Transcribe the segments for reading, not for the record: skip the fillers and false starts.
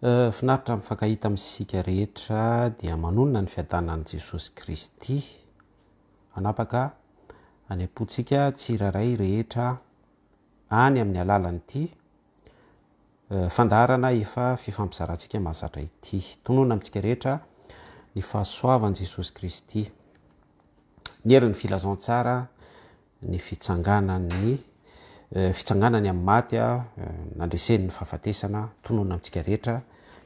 Finaritra mifankahita amintsika rehetra dia manonona ny fiadanan'i Jesosy Kristy anapaka aneapontsika tsiraray rehetra any amin'ny alalan'ity fandarana efa fifampizarantsika mahazatra ity. Tonona amintsika rehetra ny fahasoavan'i Jesosy Kristy, ny herin'ny filazantsara, ny fitsanganany amin'ny maty, nandresen'ny fahafatesana. Tonona amintsika rehetra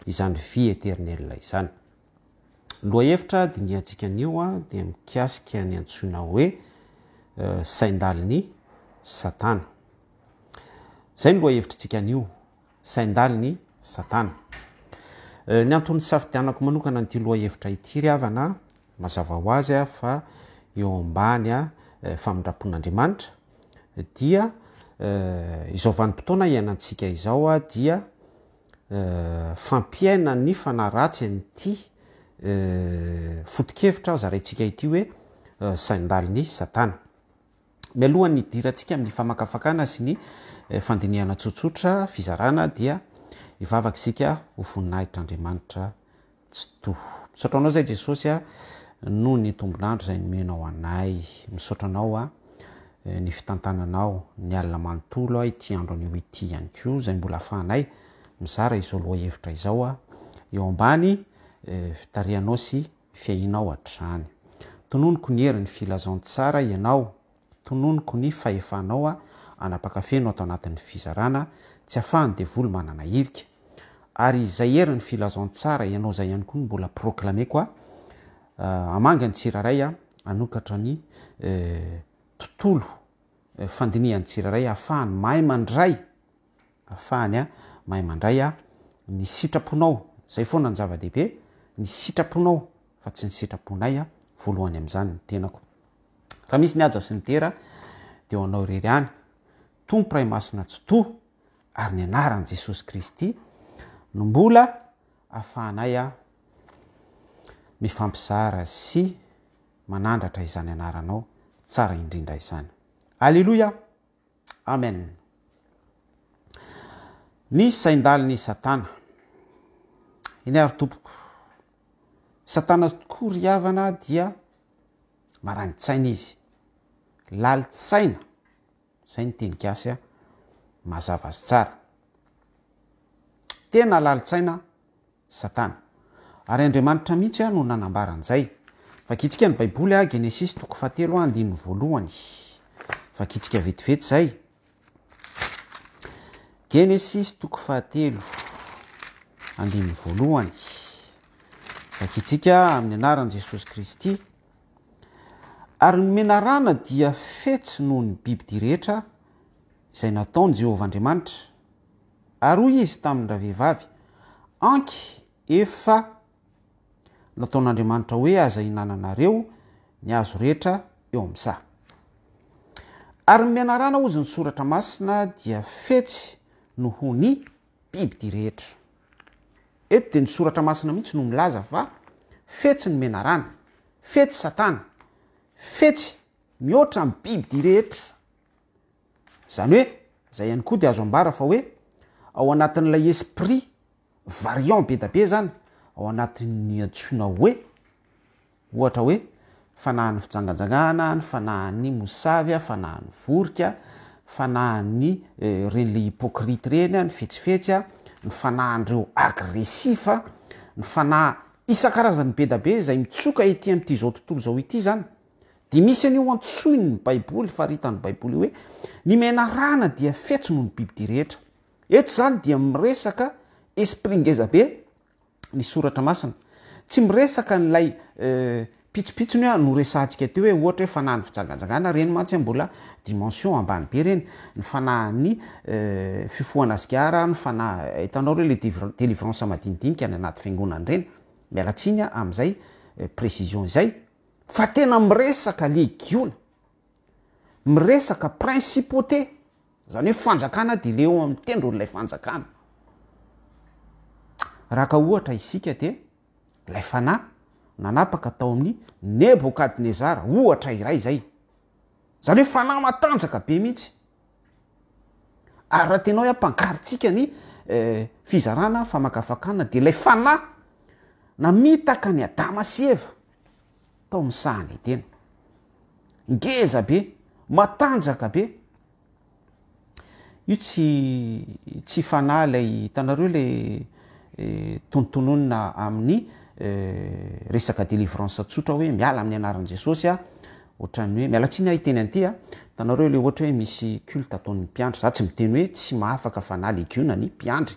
izany vie éternelle izany. Lohahevitra diniantsika anio dia mikasika ny antsoina hoe saindalin'ny satana. Zay ny lohahevitritsika anio, saindalin'ny satana. Ny antony safidianako manokana n'ity lohahevitra ity ry havana, mazava ho azy fa eo ambany famindrapon'Andriamanitra dia izao vanim-potoana iainantsika izao dia fampiaina ny fanaratsy an'ity foto-kevitra zaraintsika ity hoe saindalin'ny satana. Mialohan'ny hidirantsika amin'ny famakafakana sy ny fandinihana tsotsotra fizarana dia hivavaka isika ho voninahitr'Andriamanitra tsy to. Misaotra anao zay Jesosy noho ny tombonandro zay nomenao anay. Misaotra anao ny fitantananao, ny alina manontolo ity andro anio ity ihany koa zay mbola ahafahanay mizara izao lohahevitra izao eo ambany fitarianao sy fiainao hatrany. Tononoko ny herin'ny filazantsara ianao, tononoko ny fahefanao anapakafeno atao anatin'ny fizarana, tsy ahafahany devoly manana hirika. Ary izay herin'ny filazantsara ianao zay ihany koa mbola proclameko amanga ny tsiraray anokatra ny tontolo fandinihan'ny tsiraray ahafahany mahay mandray ny sitraponao. Zay foana ny zava-dehibe, ny sitraponao fa tsy ny sitraponay voalohany amin'izany ny tenako. Raha misy ny aja sy ny tera dia ho anao irery any. Tompo ray masina tsy to ary ny anaran'i Jesosy Kristy no mbola ahafahanay mifampizara sy manandratra izany anaranao tsara indrindra izany. Alleluia, amen. Ny saindalin'ny satana. Iny ary tompoko, satana tokoa ry havana dia marani-tsaina izy, lali-tsaina. Zay ny teny gasy mazava azy tsara. Tena lali-tsaina satana. Ary Andriamanitra mihitsy no nanambaran'izay. Vakitsika ny Baiboly Genesis 3:1. Vakitsika vetivety zay. Genesis 3:1. Vakitsika amin'ny anaran'i Jesosy Kristy. Ary ny menarana dia fetsy noho ny bibidy rehetra izay nataony Jehovah'Andriamanitra. Ary hoy izy tamin'ny ravehivavy, anky efa nataon'Andriamanitra hoe aza hinananareo ny azo rehetra eo amin'izah. Ary ny menarana ozy ny soratra masina dia fetsy noho ny bibidy rehetra. Eto dia ny soratra masina mihitsy no milaza fa fetsy ny menarana, fetsy satana, fetsy mihoatra ny bibidy rehetra. Zany hoe, zay ihany koa dia azo ambara fa hoe ao anatin'ilay esprit variant be da be zany, ao anatin'ny antsoina hoe, ohatra hoe fanahin'ny fitsanganjangana, ny fanahin'ny mosavy, fanahin'ny vorika, fanahin'ny reny le hypocrite reny, ny fetsifetsy, ny fanahandreo agresifa, ny fanahy isan-karazany be da be zay mitsoka ety amin'ity zao tontolo zao ity zany. Dia misy an'io antsoiny ny Baiboly, faritan'ny Baiboly hoe ny menarana dia fetsy noho ny bibidy rehetra. Eto zany dia miresaka esprit ngezabe ny soratra masina. Tsy miresaka n'lay pitsopitsony no resahantsika teo hoe ohatra hoe fanahin'ny fitsanganjangana reny mantsy mbola dimension ambany be reny, ny fanahin'ny fifohana sigara, ny fanahy hitanao hoe le délivrance madinidinika any anaty fiangonana reny. Mialatsiny amin'izay précision izay, fa tena miresaka legiona, miresaka principauté, zany hoe fanjakana dia le eo amin'ny tendron'ilay fanjakana. Raha ka ohatra isika dia ilay fanahy nanapaka tao amin'ny Nebokadnezara, ohatra iray zay. Zany hoe fanahy matanjaka be mihitsy. ary raha tenao hoe ampankaritsika ny fizarana famakafakana de ilay fanahy namitaka ny adama sy eva tao misahany tena ngeza be matanjaka be io tsy fanahy lay hitanareo lay tonontononina amin'ny resaka délivrance tsotra hoe miala amin'ny anaran'i Jesosy a ohatrany hoe mialatsiny ahiteny an'ity a hitanareo le ohatra hoe misy culte ataon'ny mpiandry za tsy miteny hoe tsy mahafaka fanahy legiona ny mpiandry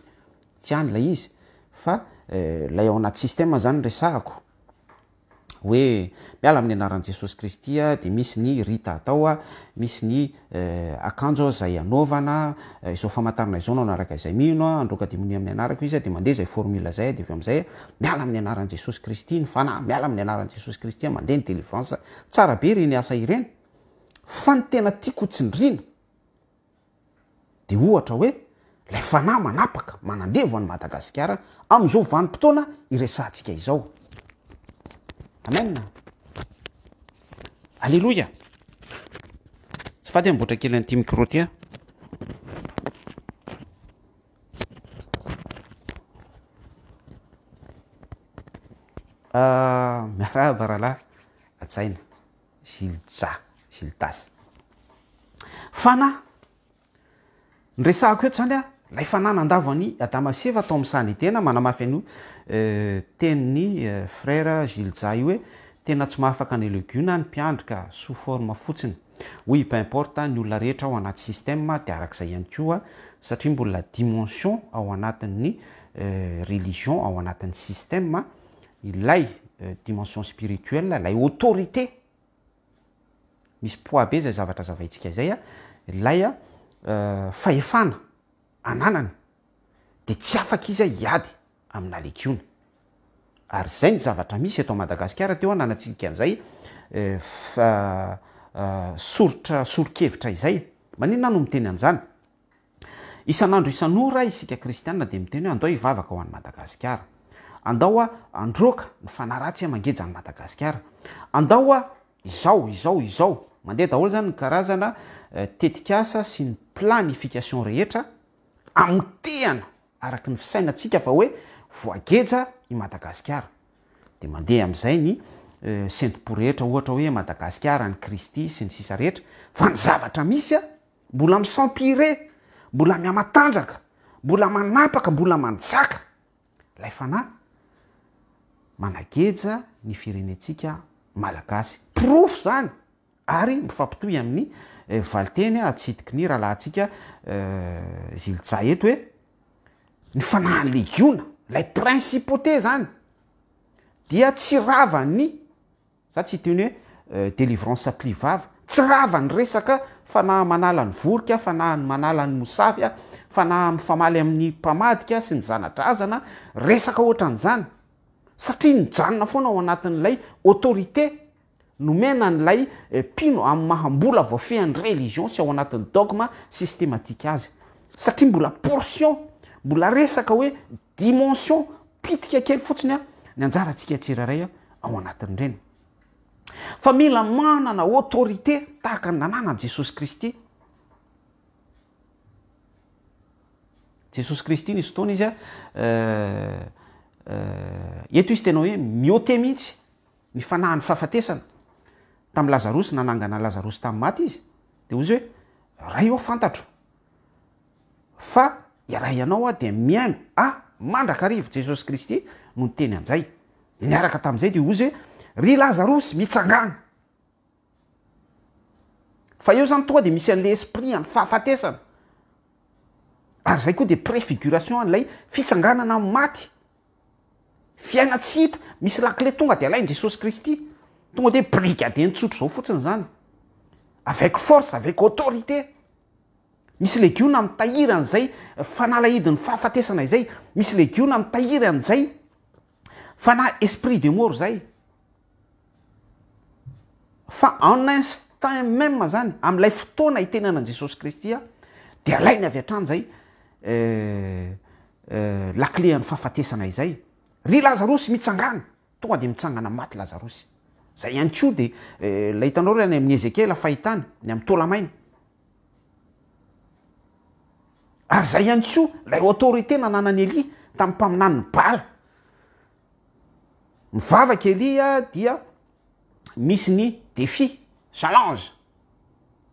tsy any lay izy fa lay ao anaty système zany resahako hoe miala amin'ny anaran'i Jesosy Kristy a de misy ny rita atao a misy ny akanjo zay anaovana izao famantarana izao no anaraka izay mino a androka de mino amin'ny anarako izy de mandeha zay formule zay de avy am'izay miala amin'ny anaran'i Jesosy Kristy ny fanahy miala amin'ny anaran'i Jesosy Kristy mandeha ny délivrance tsara be ireny asa ireny fa ny tena tiako tsindrina de ohatra hoe lay fanahy manapaka manandevo any Madagasikara am'izao vanim-potoana iresahantsika izao. Amen. Alléluia. Tsy fady amboatra kely an'ity micro ty a. Miarahaba rahalahy atsaina Gildas. Fanahy nresahako eto zany a lay fanahy nandavany adama sy eva tao am'sahany tena manamafy an'io tenin'ny frère Gildas io hoe tena tsy mahafaka ny legiona ny mpiandrika sous forme fotsiny. Oui, peu importe ny olona rehetra ao anaty système de arak'izay ihany koa satria mbola dimension ao anatin'ny religion ao anatin'ny système ilay dimension spirituelle lay autorité misy poids be zay zavatra zavaintsika izay a ilay fahefana ananany de tsy afaka izy hiady amina legiona ary zay ny zavatra misy eto Madagasikara teo ananatsika an'izay soronkevitra izay maninona no miteny an'izany isan'andro isan'ora isika kristianina de miteny hoe andao hivavaka ho an'ny Madagasikara andao a androka ny fanaratsy mangeja ny Madagasikara andao a izao mandeha daholo zany ny karazana tetikasa sy ny planification rehetra amtehana araky ny fisainantsika fa hoe voageja i Madagasikara de mandeha am'izay ny sainte rehetra ohatra hoe Madagasikara ny Kristy sy ny sisa rehetra fa ny zavatra misy a mbola misampire mbola miamatanjaka mbola manapaka mbola manjaka lay fanahy manageja ny firenetsika malagasy proof zany ary mifampitohy amin'ny valiteny atsidiky ny rahalahantsika Gildas eto hoe ny fanahy legiona lay principauté zany dia tsy ravany za tsy teny hoe délivrance plivava tsy ravany resaka fanahy manala ny vorika fanahy manala ny mosafy fanahy mifamaly amin'ny mpamadika sy ny zanadrazana resaka ohatran'izany satria nijanona foana ao anatin'ilay autorité nomena n'lay pino amin'ny mahambola voafehan'ny religion sy ao anatin'ny dogma systématique azy satria mbola portion mbola resaka hoe dimension pitika kely fotsiny ny anjarantsika tsiraray ao anatin'ireny fa mila manana autorité tahaka ny nananan'i Jesosy Kristy. Jesosy Kristy nisy fotoana izy eto izy tena hoe miote mihitsy ny fanahany fahafatesana tamin'ny Lazarosy nanangana Lazarosy tamin'ny maty izy de ozy hoe raha io fantatro fa raha ianao de miaino mandraka arivo Jesosy Kristy no nyteny an'izay niaraka tamin'izay de ozy hoe ry Lazarosy mitsangana fa eo zany tonga de misy an'le esprit any fahafatesana ary zay koa de préfiguration an'ilay fitsanganana amin'ny maty fiaina tsy hita misy lakile tonga de alainy Jesosy Kristy tonga de brigade ntsotro zao fotsiny zany avec force avec autorité misy legiona mitahiry an'izay fanalahidin'ny fahafatesana izay misy legiona mitahiry an'izay fanahy esprit de mort zay fa en instant même zany am'ilay fotoana hitenana Jesosy Kristy de alainy avy hatrany zay lakile an'ny fahafatesana izay ry Lazarosy mitsangana tonga de mitsangana maty Lazarosy zay ihany koa de la hitanao reny amin'ny Ezekiela fahitany ny amin'ny tolamaina ary zay ihany koa lay autorité nananany Elia tamin'ny mpaminany Bala. Mivavaka Elia dia misy ny défi challenge,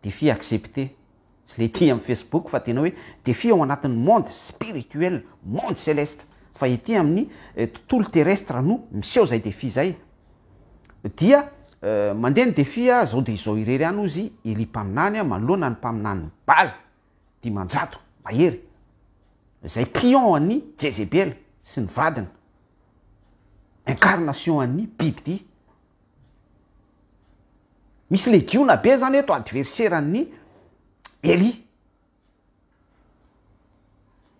défi accepté, tsy le ty amin'ny Facebook fa tena hoe défi ao anatin'ny monde spirituel, monde céleste, fa ety amin'ny tontolo terrestre no miseho zay défi zay. Dia mandeha ny défi zao de izao irery any ozy Elia mpaminany manoloana ny mpaminany Bala dimanjato mahery, zay pion an'ny Jezebel sy ny vadiny, incarnation an'ny bibidia. Misy legiona be zany eto adversaire an'ny Elia.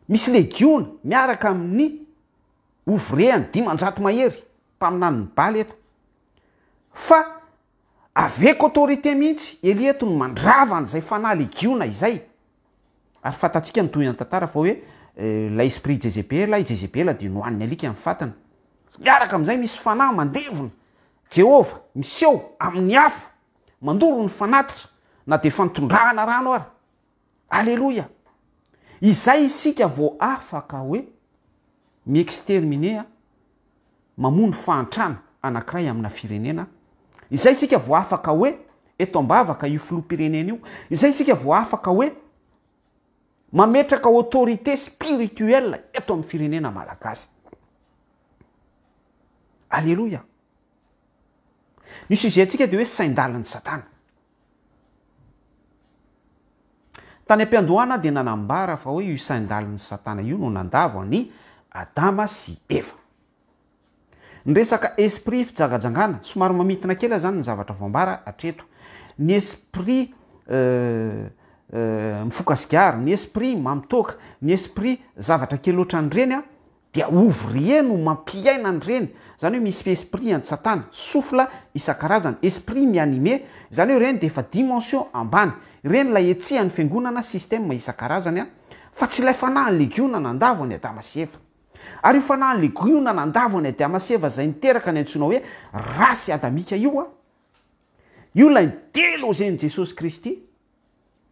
Misy legiona miaraka amin'ny ouvrier dimanjato mahery mpaminany Bala eto. Fa aveko autorité mihitsy Elia eto no mandrava an'izay fanahy legiona izay. Ary fatatsika nytoy ny tantara fa hoe la esprit Jezebel, Jezebel dia nohaniny alika amin'ny fatana. Miaraka amin'izay misy fanahy mandevona Jehova miseho amin'ny hafa, mandoro ny fanatitra na dia fantondrahana rano ary. Alleloia. Izay isika vao afaka hoe mi-exterminer, mamono fahantrana anankiray amina firenena. Izay isika vao afaka hoe eto ambavaka io filoham-pirenena io. Izay isika vao afaka hoe mametraka autorité spirituelle eto amin'ny firenena malagasy. Alleluia. Ny sujet antsika dia hoe saindalin'ny Satana. Tany am-piandohana dia nanambara fa hoe io saindalin'ny Satana io no nandavo any Adama sy Eva. Ny resaka esprit fijagajagana, somary mamitina kely zany ny zavatra voambara atreto. Ny esprit mifokasigara, ny esprit mamitoka, ny esprit zavatra kely ohatran'ireny dia ouvrier no mampiaina an'ireny. Zany hoe misy esprit an'ny Satana, souffle isan-karazany, esprit mianime, zany hoe ireny dia efa dimension ambany. Ireny la etsihany fiangonana système isan-karazany, fa tsy ilay fanahy legiona nandavo any Adama sy Eva. Ary io fanahy legiona nandavo any Adama sy Eva zay niteraka ny antsoina hoe rasy adamika io io la nitelozeny Jesosy Kristy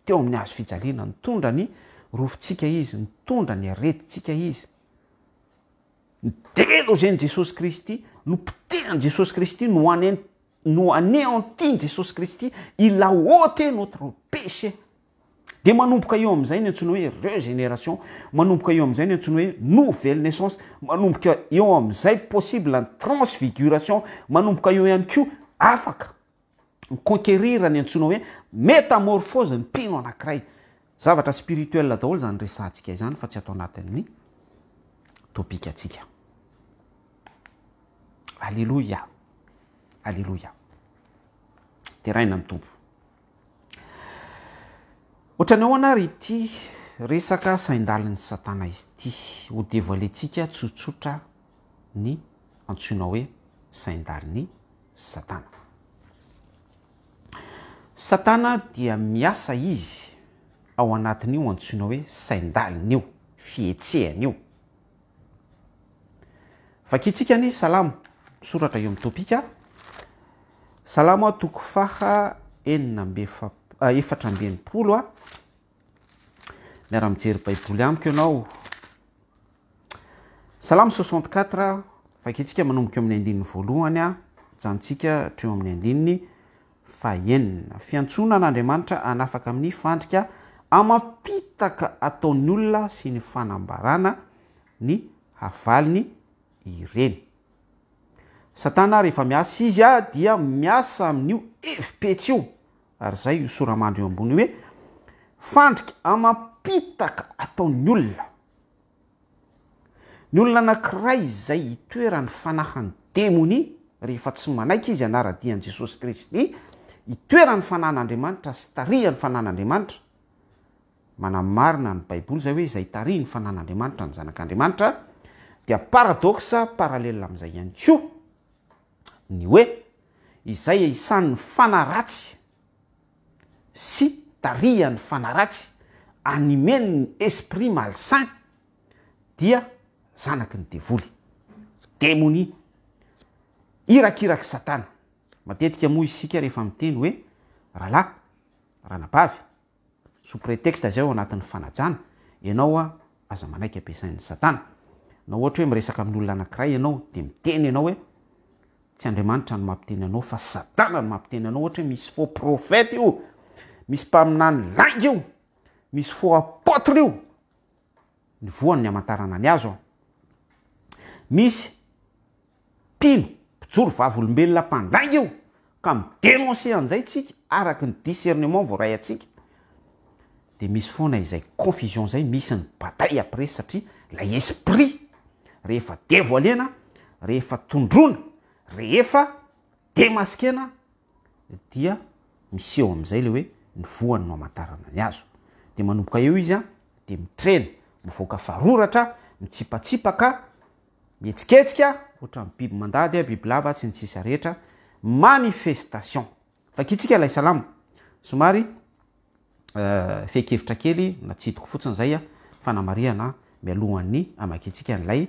teo amin'ny hazo fijaliana, nitondra ny rofontsika izy, nitondra ny aretintsika izy. Nitelozeny Jesosy Kristy, no potehany Jesosy Kristy, no anéantiny Jesosy Kristy, il a ôté notre péché. Dia manomboka eo amin'izay ny antsoina hoe régénération, manomboka eo amin'izay ny antsoina hoe nouvelle naissance, manomboka eo amin'izay possible ny transfiguration, manomboka eo ihany koa afaka conquérir ny antsoina hoe métamorphose ny mpino anankiray. Zavatra spirituel daholo zany resantsika izany fa tsy atao anatin'ny topika atsika. Alléluia. Alléluia. Teraina ny tompo. Ohatrany ao anary ity resaka saindalin'ny Satana izy ity ho dévoilentsika tsotsotra ny antsoina hoe saindalin'ny Satana. Satana dia miasa izy ao anatin'io antsoina hoe saindalin'io, fietsehan'io. Vakitsika ny salamo, soratra eo amin'ny topika. Salamo toko faha 420. Miara-mijery baiboly amiko ianao. Salamo 64, vakitsika manomboka amin'ny andininy voalohany, janontsika hatreo amin'ny andininy fahaenina. Fiantsonan'Andriamanitra anafaka amin'ny fandrika amampitaka ataon'ny olona sy ny fanambarana ny havaliny ireny. Satana rehefa miasa izy dia miasa amin'io efipetsy io. Ary zay io soramandro eo ambony hoe fandrika amampitaka ataon'ny olona. Ny olona anankiray izay hitoerany fanahany démonie rehefa tsy manaiky izy anara-dian'i Jesosy Kristy, hitoerany fanan'Andriamanitra sy tarihany fanan'Andriamanitra. Manamarina ny baiboly zay hoe izay tarihy ny fanan'Andriamanitra ny zanak'Andriamanitra, dia paradoxa parallela amin'izay ihany koa ny hoe izay isan'ny fanaratsy sy tarihany fanaratsy animeny ny esprit malsain dia zanaky ny devoly, démonie, irakiraky Satana. Matetika moa isika rehefa miteny hoe rahalahy, ranabavy, sous prétexte zay ao anatin'ny fanajana, ianao a aza manaiky ampiasain'ny satana na ohatra hoe miresaka amin'olona anankiray ianao de miteny ianao hoe tsy Andriamanitra no mampiteny anao fa satana no mampiteny anao, ohatra hoe misy faux prophète io, misy mpaminany langy io, misy faux apôtre io, ny voany ny amantarana ny azo misy mpino mpijoro vavolombelona mpandangy io ka midénoncer an'izay tsika araky ny discernement voaray atsika, de misy foana izay confusion zay, misy ny bataille après satria lay esprit rehefa dévoilena, rehefa tondrona, rehefa démasquena dia miseho am'izay le hoe ny voany no amantarana ny azo, de manomboka eo izy a de mitrena mivoaka faroratra, mitsipatsipaka, mietsiketsika ohatra ny biby mandady, biby lava, tsy ny tsisa rehetra, manifestation. Fakitsika lay salamo somary fekevitra kely natsidiko fotsiny zay a fanamariana mialohan'ny amakitsika n'lay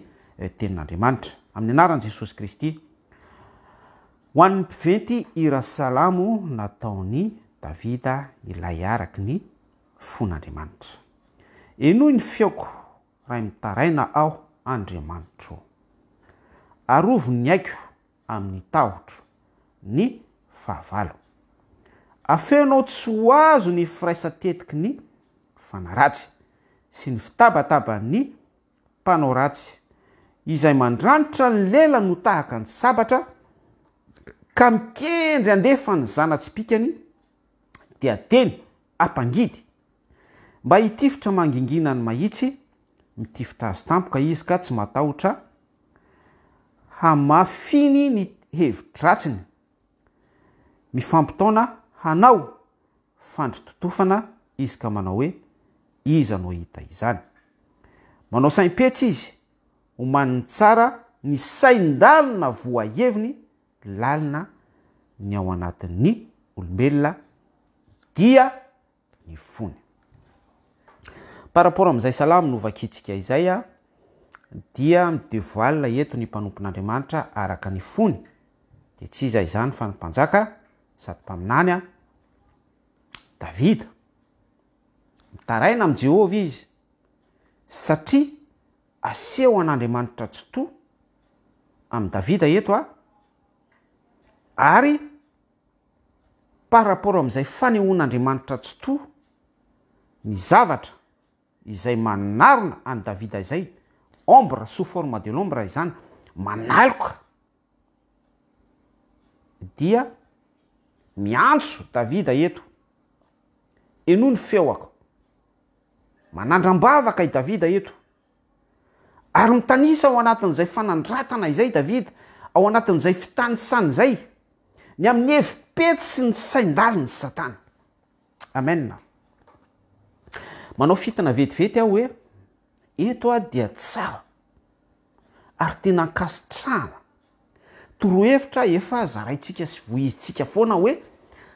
tenin'Andriamanitra amin'ny anaran'i Jesosy Kristy. Ho an'ny mpiventy ira salamo nataony Davida ilay araky ny fon'Andriamanitra. Enoy ny feoko raha mitaraina aho Andriamanitro, arovony ny aiko amin'ny tahotro ny fahavalo, afeonao tsy ho azo ny firaisatetiky ny fanaratsy sy ny fitabataba ny mpanao ratsy, izay mandranitra ny lela no tahaka ny sabatra ka mikendry andefa ny zana-tsipikany dia teny ampangidy mba hitifitra mangingina ny mahitsy, mitifitra azy tampoka izy ka tsy matahotra hamafiny ny hevidratsiny, mifampitaona hanao fandritotofana izy ka manao hoe iza no hita izany. Manao saim-petsy izy homaniny tsara ny sain-dalina voaheviny lalina ny ao anatin'ny olombelona dia ny fony. Par rapport am'izay salamo no vakitsika izay a dia midevoile eto ny mpanompon'Andriamanitra araka ny fony, de tsy izay izany fa ny mpanjaka sady mpaminany a Davida mitaraina am' Jehova izy satria aseho an'Andriamanitra tsy to am' Davida eto a, ary par rapport am'izay fanehoan'Andriamanitra tsy to ny zavatra izay manarona any Davida izay, ombre sous forme de l'ombre izany, manaloka dia miantso Davida eto, eno ny feoako, manandram-bavaka i Davida eto, ary mitanisa ao anatin'izay fanandratana izay Davida, ao anatin'izay fitanisany zay, ny amin'ny hevi-petsy sy ny sain-daliny Satana. Amen. Manao fitana vetivety aho hoe eto a dia tsara ary tena ankasitrahana torohevitra efa zaraitsika sy voizitsika foana hoe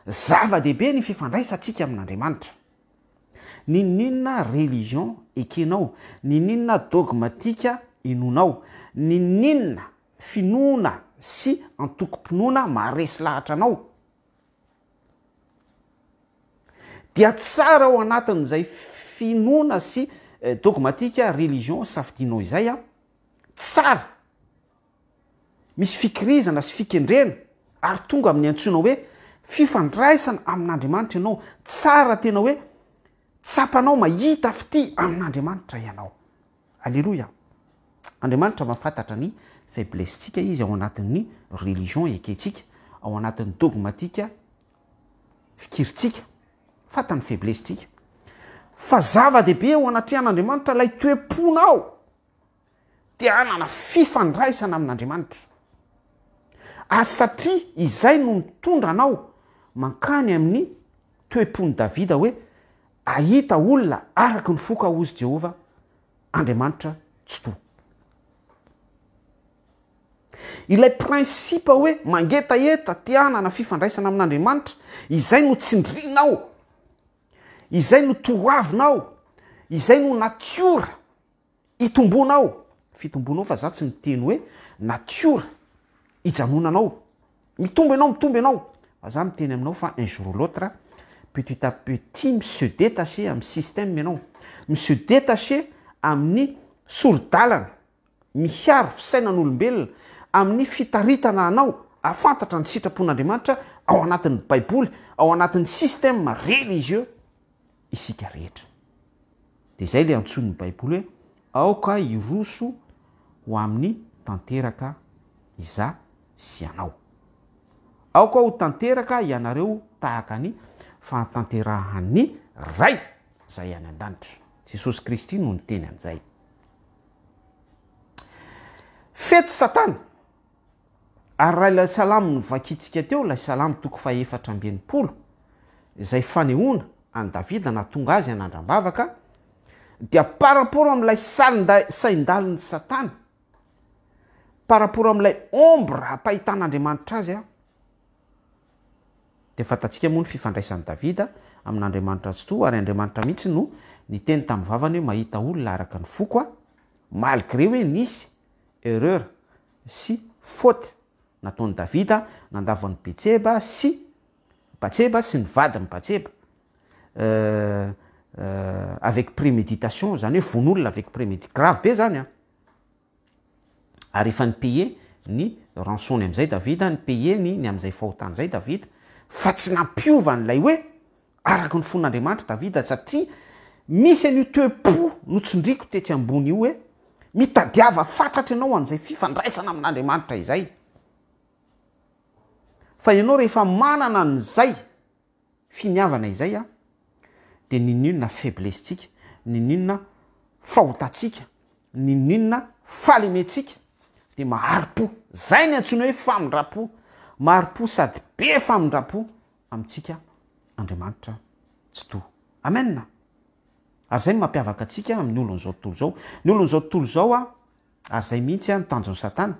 zava-dehibe ny fifandraisantsika amin'Andriamanitra. Ninninna religion ekenao, ninninna dogmatika inonao, ninninna finoana sy antokom-pinoana maharesy lahatra anao, dia tsara ao anatin'izay finoana sy dogmatika religion safidinao izay a, tsara misy fikirizana sy fikendrena ary tonga amin'ny antsoina hoe fifandraisana amin'Andriamanitra ianao, tsara tena hoe tsapanao mahita fity amin'Andriamanitra ianao. Alleluia. Andriamanitra mahafantatra ny faiblesse-tsika izy ao anatin'ny religion eketsika, ao anatin'ny dogmatika fikiritsika, fantany faiblesse-tsika. Fa zava-dehibe ao anatrehan'Andriamanitra lay toe-ponao dia hanana fifandraisana amin'Andriamanitra. Ary satria izay no mitondra anao mankany amin'ny toe-pony Davida hoe ahita olona araky ny foka ozy Jehova Andriamanitra tsy to. Ilay prinsipa hoe mangetaeta tianana fifandraisana amin'Andriamanitra, izay no tsindrinao, izay no toavinao, izay no natiora itombonao. Fitombonao fa za tsy niteny hoe natiora ijanonanao, mitombo ianao. Fa za miteny aminao fa un jour ou l'autre petit à petit se détacher amin'ny système ianao. monsieur détaché amin'ny sorodalana mihiaro fisainan'olombelona amin'ny fitaritana anao afantatra ny sitrapon'andriamanitra ao anatin'ny baiboly ao anatin'ny système religieux isika rehetra de zay le antson'ny baiboly hoe aoka iroso ho amin'ny tanteraka iza sy anao aoka ho tanteraka ianareo tahaka ny fahatanterahan'ny ray zay any an-danitra jesosy kristy no ny teny an'izay fety satana ary raha ilay salamo ny vakitsika teo lay salamo toko fa 4 zay fanehoana any davida na tonga azy anandram-bavaka dia par rapport am'ilay sain-daliny satana par rapport am'ilay ombre hampahitan'andriamanitra azy a de fatatsika moa ny fifandraisan'ny davida amin'andriamanitra tsy to ary andriamanitra mihitsy no ny teny tamin'ny vavany hoe mahita olona araka ny foko a malgré hoe nisy erreur sy faute nataon'ny davida nandavan'ny batseba sy ny vadiny batseba avec préméditation zany hoe von'olona avec préméditation grave be zany a ary efa ny paye ny rançony am'izay davida ny paye ny am'izay fahotan'izay davida fa tsy nampiovan'lay hoe araky ny fon'andriamanitra davida satria misy an'io toe-po notsondriko tetsy ambony io hoe mitadiava fatratra ianao an'izay fifandraisana amin'andriamanitra izay fa ianao rehefa manana n'izay finiavana izay a de nininona faiblessetsika nininona fahotatsika nininona falimetsika de maharo-po zay ny antsony hoe famindra-po maharo-po sady be famindra-po amintsika andriamanitra tsy to amena ary zay ny mampiavaka atsika amin'ny olon'izao tontolo zao ny olon'izao tontolo zao a ary zay mihitsy a nytanjon'ny satana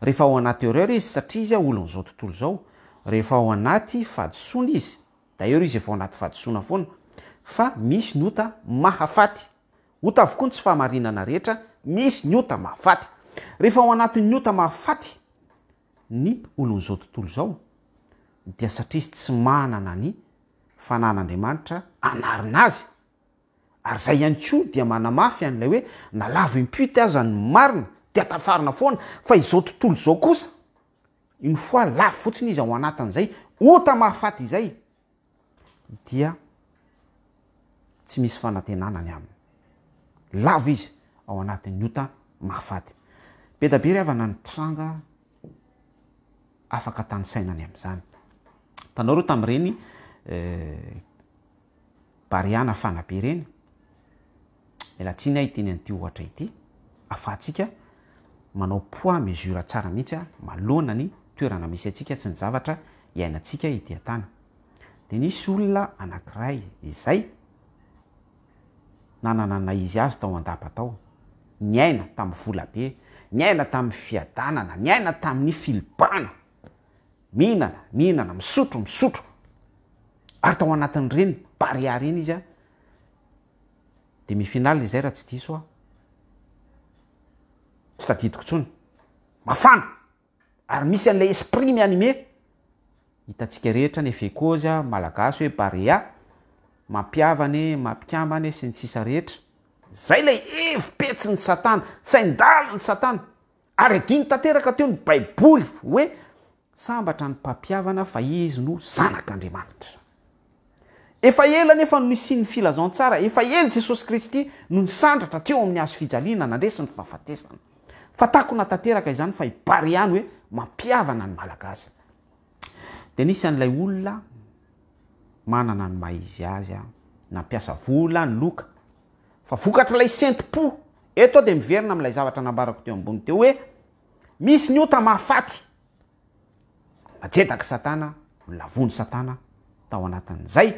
rehefa ao anaty erreur izy satria izy a olon'izao tontolo zao rehefa ao anaty fadisoana izy d'ailleurs izy efa ao anaty fadisoana foana fa misy ny ota mahafaty ota avokoa ny tsy fahamarinana rehetra misy ny ota mahafaty rehefa ao anatin'ny ota mahafaty ny olon'izao tontolo zao dia satria izy tsy manana ny fanan'andriamanitra anarina azy ary zay ihany koa dia manamafy an'ilay hoe nalavo impute aza ny marina de atafarina foana fa izao tontolo zao kosa une fois lavo fotsiny izy ao anatin'izay ota mahafaty izay dia tsy misy fanantenana ny aminy lavo izy ao anatin'ny ota mahafaty be da be ry avana ny tranga afaka tany sainany am'izany tanao reo tamin'ireny bariana fanabe reny elatsiny ahy iteny an'ity ohatra ity afahantsika manao poids mesure tsara mihitsy a malona ny toerana misy atsika tsy ny zavatra iainantsika ity an-tany de nisy olona anankiray izay nanana na izy azy tao andapa tao ny aina tamin'ny volabe ny aina tamin'ny fiadanana ny aina tamin'ny filibana mihinana misotro ary tao anatin'ireny bariary iny izy a de mifinal izay raha tsy diso a tsy tadidiko tsony mafana ary misy an'ilay esprit mianime hitatsika rehetra ny efekôzy a malagasy hoe barea mampiavany mampikambany sy ny sisa rehetra zay lay evipetsy ny satana saindalo ny satana ary adiny tanteraka teo ny baiboly hoe sambatra ny mpampiavana fa izy no zanak'andriamanitra efa ela nefa no nisy ny filazantsara efa ela jesosy kristy no nisandratra teo amin'ny azo fijaliana nandresy ny fahafatesana fa takona tanteraka izany fa ibariany hoe mampiavana ny malagasy de nisy an'ilay olona manana ny maizy azy a nampiasa vola ny loka fa vokatra ilay saintim-po eto de miverina amin'ilay zavatra nambarako teo ambony teo hoe misy ny ota mahafaty najetaka satana lavony satana tao anatin'izay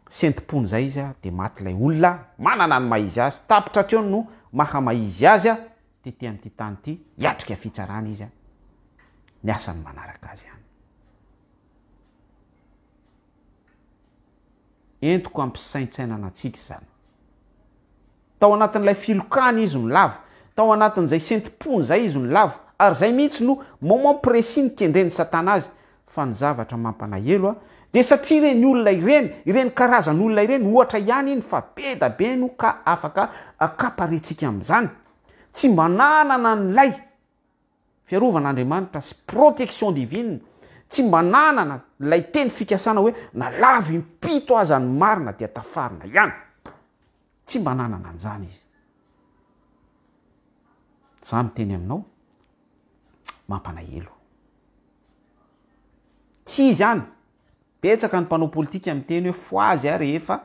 saintim-pony zay izy a de maty ilay olona manana ny maizy azy tapitra treo no maha maizy azy a tety amin'ity tany ity hiatrika fitsarana izy a ny asany manaraka azy any entiko ampisaintsainana atsika zany tao anatin'ilay filokany izy no lavo tao anatin'izay saintim-pony zay izy no lavo ary zay mihitsy no moment précis ny kendreny satana azy fa ny zavatra mampanahelo a de satria ireny olona ireny karazan'olona ireny ohatra ihany iny fa be da be no ka afaka akaparentsika am'izany tsy mba nanana nylay fiarovan'andriamanitra sy protection divine tsy mba nanana lay teny fikasana hoe nalavy impito azany marina dia tafarina ihany tsy mba nanana an'izany izy za miteny aminao mampanahelo tsy izy any betsaka ny mpanao politika miteny hoe foazy a rehefa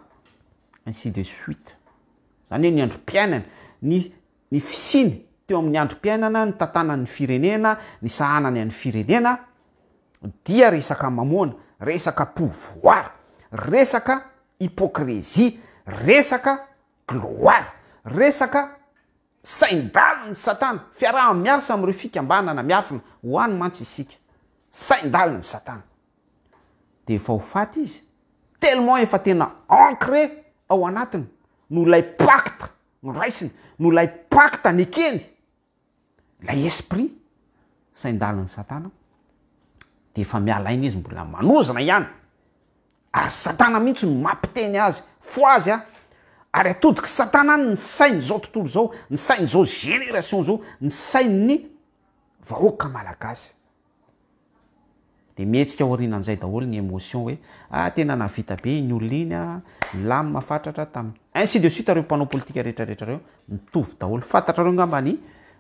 ainsi de suite zany hoe ny androm-piainana ny fisiny teo amin'ny androm-piainana ny tantanan'ny firenena ny sahanany an'ny firenena dia resaka mamoana resaka pouvoir resaka hypocrisie resaka gloire resaka saindaliny ny satana fiaraha miasa am'ireo fikambanana miafina hoany mantsy isika saindaliny ny satana de efa ho faty izy tellement efa tena ancré ao anatiny no lay pacte no raisiny no lay pacte ny ekeny lay esprit saindaliny satana de efa mialaina izy mbola manozana ihany ary satana mihitsy no mampiteny azy foazy a ary atodiky satana ny sainy zao tontolo zao ny sainy zao génération zao ny sainy vahoaka malagasy de mihetsika aorinan'izay daholo ny émotion hoe tena navita be ny olona iny a lamy mahafatratra tamin'ny ainsi de suite reo mpanao politika rehetrarehetra reo mitovy daholo fantatra reo ngamba ny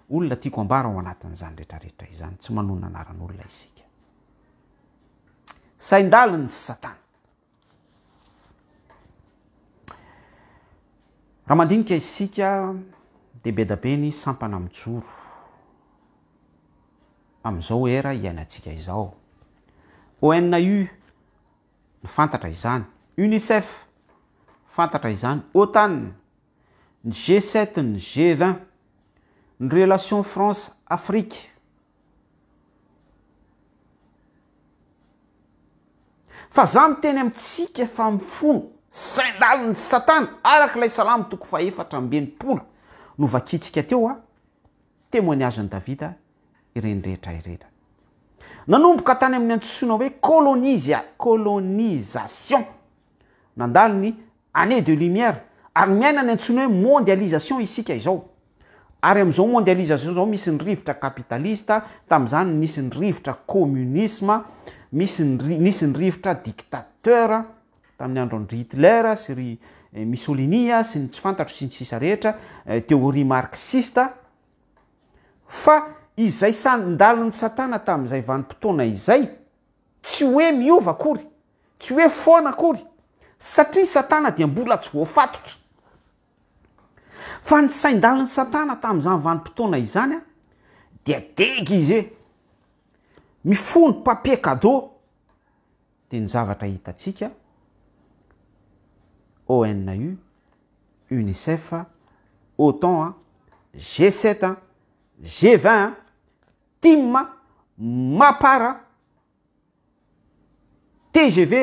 olona tiako ambara ao anatin'izany rehetrarehetra izany tsy manona anaran'olona isika saindaliny satana raha mandinika isika de be da be ny sampana mijoro am'izao era iainantsika izao ONU ny fantatra izany UNICEF fantatra izany OTAN ny G7 ny G20 ny relation France Afrique fa za miteny amitsika fa mifono saindaliny satana araka lay salamo toko fa efatra ambenimpolo no vakitsika teo a témoignage-ny Davida ireny rehetra ireny nanomboka tany amin'ny antsoina hoe colonisation nandalo ny année de lumière ary miaina ny antsoina hoe mondialisation isika izao ary am'izao mondialisation zao misy ny rivotra capitalista tam'izany misy ny rivotra communisme misy ny rivotra dictateur tamin'ny andron'ny Hitler sy ry Mussolini sy ny tsy fantatro sy ny sisa rehetra théorie marxiste fa izay sandaliny satana tamin'izay vanim-potoana izay tsy hoe miova akory tsy hoe foana akory satria satana dia mbola tsy voafatotra fa ny saindaliny satana tamin'izany vanim-potoana izany a dia déguisé mifono papier cadeau de ny zavatra hitatsika ONU, UNICEF, OTAN, G7, G20, TIM, MAPARA, TGV,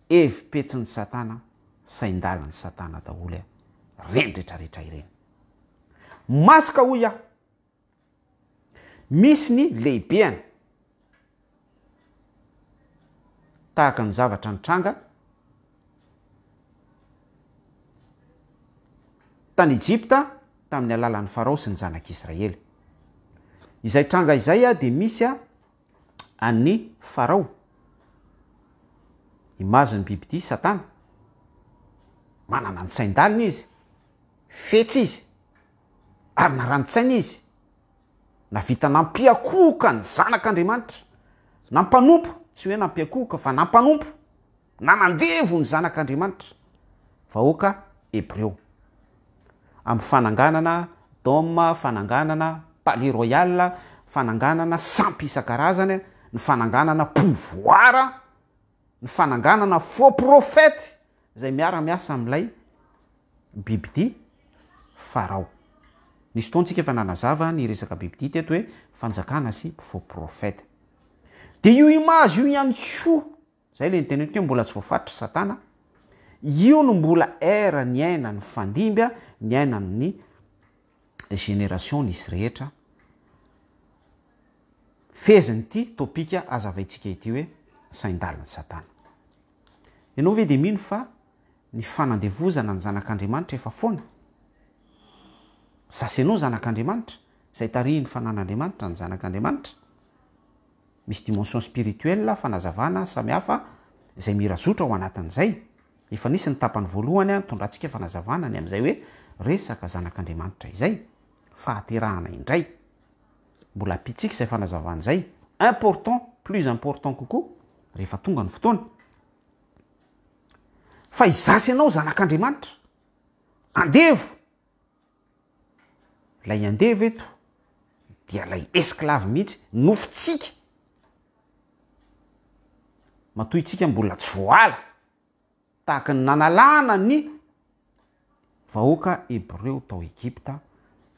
evipetsin'ny satana, saindaliny satana daholo reny rehetrarehetra ireny. Masaka hoy aho, misy ny lehibeany tahaka ny zavatra nitranga tany Egypta tamin'ny alalan'ny Farao sy ny zanak'Israely. Izay tranga izay a de misy a an'ny Farao. Imazony bibidy satana. Manana ny saindaliny izy. Fetsy izy. Ary narantsaina izy. Navita nampiakoka ny zanak'Andriamanitra. Nampanompo, tsy hoe nampiakoka fa nampanompo. Nanandevo ny zanak'Andriamanitra. Vahoaka Hébreo. Amin'ny fananganana dôme, fananganana palais royal, fananganana sampy isan-karazany, ny fananganana pouvoir, ny fananganana faux prophète izay miara-miasa amin'ilay bibidy Farao. Nisy fotoantsika efa nanazava ny resaka bibidy teto hoe fanjakana sy faux prophète. De io image io ihany koa, zay le niteny hoe mbola tsy voafatotra satana. Io no mbola era ny aina ny fandimbya, ny aina ny génération nisy rehetra. Feziny ty topika azavaitsika ity hoe sain-daliny satana. Ianao ve de mino fa ny fanandevozana ny zanak'Andriamanitra efa foana? Sasy ianao zanak'Andriamanitra, izay tarihiny fanan'Andriamanitra ny zanak'Andriamanitra. Misy dimension spirituelle fanazavana samihafa izay mirazotra ao anatin'izay. Efa nisy ny tapany voalohany tondrantsika fanazavana ny amin'izay hoe resaka zanak'Andriamanitra izay, fahaterahana indray. Mbola pitsika izay fanazavana izay. Important, plus important kokoa rehefa tonga ny fotoana. Fa izasy ianao zanak'Andriamanitra, andevo. Lay andevo eto dia lay esclave mihitsy, nofitsika. Matoy itsika mbola tsy voala, tahaka ny nanalana ny vahoaka Hebreo tao Egypta,